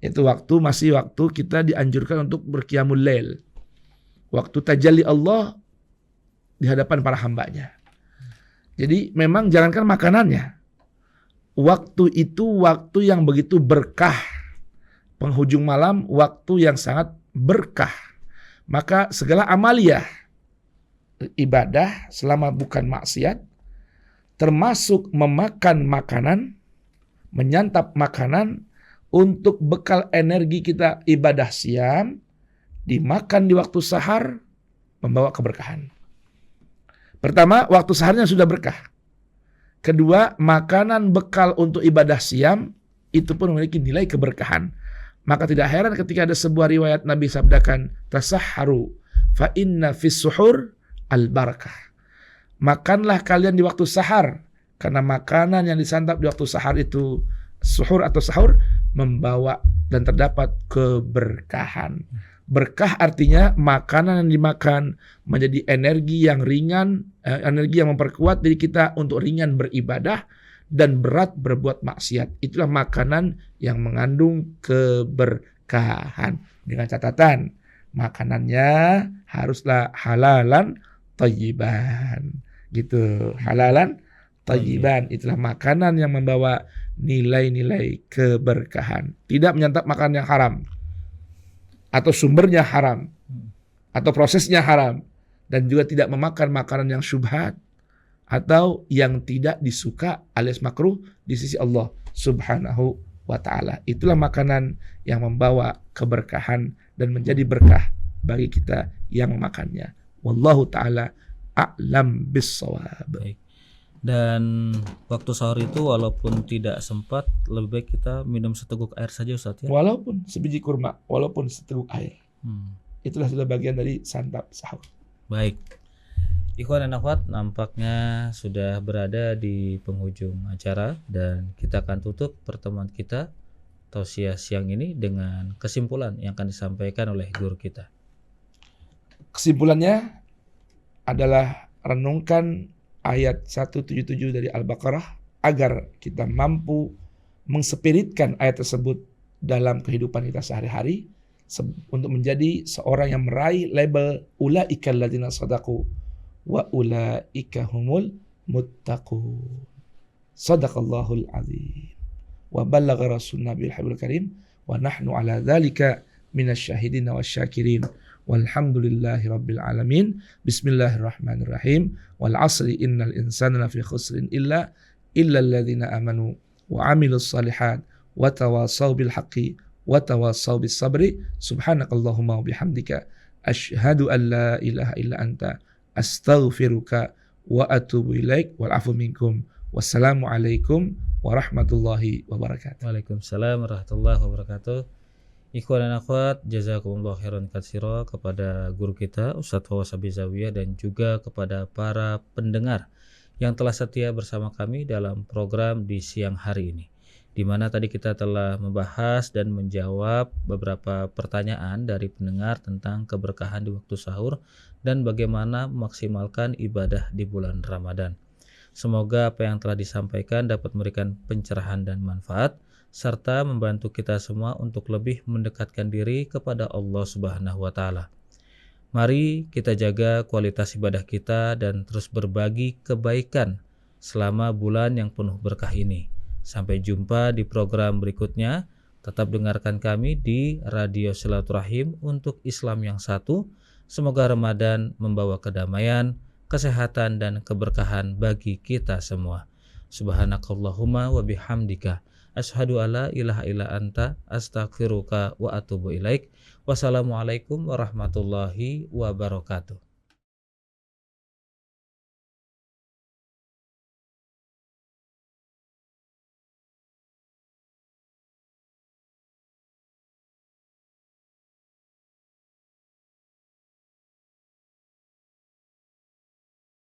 Itu masih waktu kita dianjurkan untuk berqiyamul lail. Waktu tajalli Allah di hadapan para hambanya. Jadi memang jangankan makanannya, waktu itu waktu yang begitu berkah. Penghujung malam waktu yang sangat berkah. Maka segala amaliyah ibadah selama bukan maksiat, termasuk memakan makanan, menyantap makanan untuk bekal energi kita ibadah siam, dimakan di waktu sahar, membawa keberkahan. Pertama, waktu saharnya sudah berkah. Kedua, makanan bekal untuk ibadah siam itu pun memiliki nilai keberkahan. Maka tidak heran ketika ada sebuah riwayat Nabi sabdakan, tasahharu fa inna fis suhur al-barakah. Makanlah kalian di waktu sahar, karena makanan yang disantap di waktu sahar itu, suhur atau sahur, membawa dan terdapat keberkahan. Berkah artinya makanan yang dimakan menjadi energi yang ringan, energi yang memperkuat diri kita untuk ringan beribadah dan berat berbuat maksiat. Itulah makanan yang mengandung keberkahan. Dengan catatan, makanannya haruslah halalan thayyiban. Gitu, halalan thayyiban. Itulah makanan yang membawa nilai-nilai keberkahan. Tidak menyantap makanan yang haram, atau sumbernya haram, atau prosesnya haram, dan juga tidak memakan makanan yang syubhat atau yang tidak disuka alias makruh di sisi Allah Subhanahu wa ta'ala. Itulah makanan yang membawa keberkahan dan menjadi berkah bagi kita yang memakannya. Wallahu ta'ala a'lam bis-shawab. Baik. Dan waktu sahur itu walaupun tidak sempat, lebih baik kita minum seteguk air saja Ustaz ya. Walaupun sebiji kurma, walaupun seteguk air. Itulah sudah bagian dari santap sahur. Baik. Ikhwan dan akhwat, nampaknya sudah berada di penghujung acara dan kita akan tutup pertemuan kita tausiah siang ini dengan kesimpulan yang akan disampaikan oleh guru kita. Kesimpulannya adalah renungkan ayat 177 dari Al-Baqarah agar kita mampu mengspiritkan ayat tersebut dalam kehidupan kita sehari-hari untuk menjadi seorang yang meraih label ulaikal ladzina shadaqu wa ulaika humul muttaqun. Shadaqallahul azim. Wa ballagha rasuluna bil hablil karim wa nahnu ala dzalika minasyahidin wasyakirin. Walhamdulillahi rabbil alamin. Bismillahirrahmanirrahim. Wal 'asri innal insana lafi khusrin illa alladzina amanu wa 'amilus shalihat wa tawasaw bil haqqi wa tawasaw bis sabri. Subhanakallahumma wa bihamdika asyhadu an la ilaha illa anta astaghfiruka wa atubu ilaik. Wal 'afu minkum. Wassalamu alaikum warahmatullahi wabarakatuh. Waalaikumsalam warahmatullahi wabarakatuh. Ikhwan dan akhwat, jazakumullah khairan katsira kepada guru kita Ustadz Fawaz Habizawiyah dan juga kepada para pendengar yang telah setia bersama kami dalam program di siang hari ini, di mana tadi kita telah membahas dan menjawab beberapa pertanyaan dari pendengar tentang keberkahan di waktu sahur dan bagaimana memaksimalkan ibadah di bulan Ramadan. Semoga apa yang telah disampaikan dapat memberikan pencerahan dan manfaat serta membantu kita semua untuk lebih mendekatkan diri kepada Allah Subhanahu wa taala. Mari kita jaga kualitas ibadah kita dan terus berbagi kebaikan selama bulan yang penuh berkah ini. Sampai jumpa di program berikutnya. Tetap dengarkan kami di Radio Silaturahim untuk Islam yang satu. Semoga Ramadan membawa kedamaian, kesehatan dan keberkahan bagi kita semua. Subhanakallahumma wa bihamdika asyhadu alla ilaha illa anta astaghfiruka wa atubu ilaik. Wassalamualaikum warahmatullahi wabarakatuh.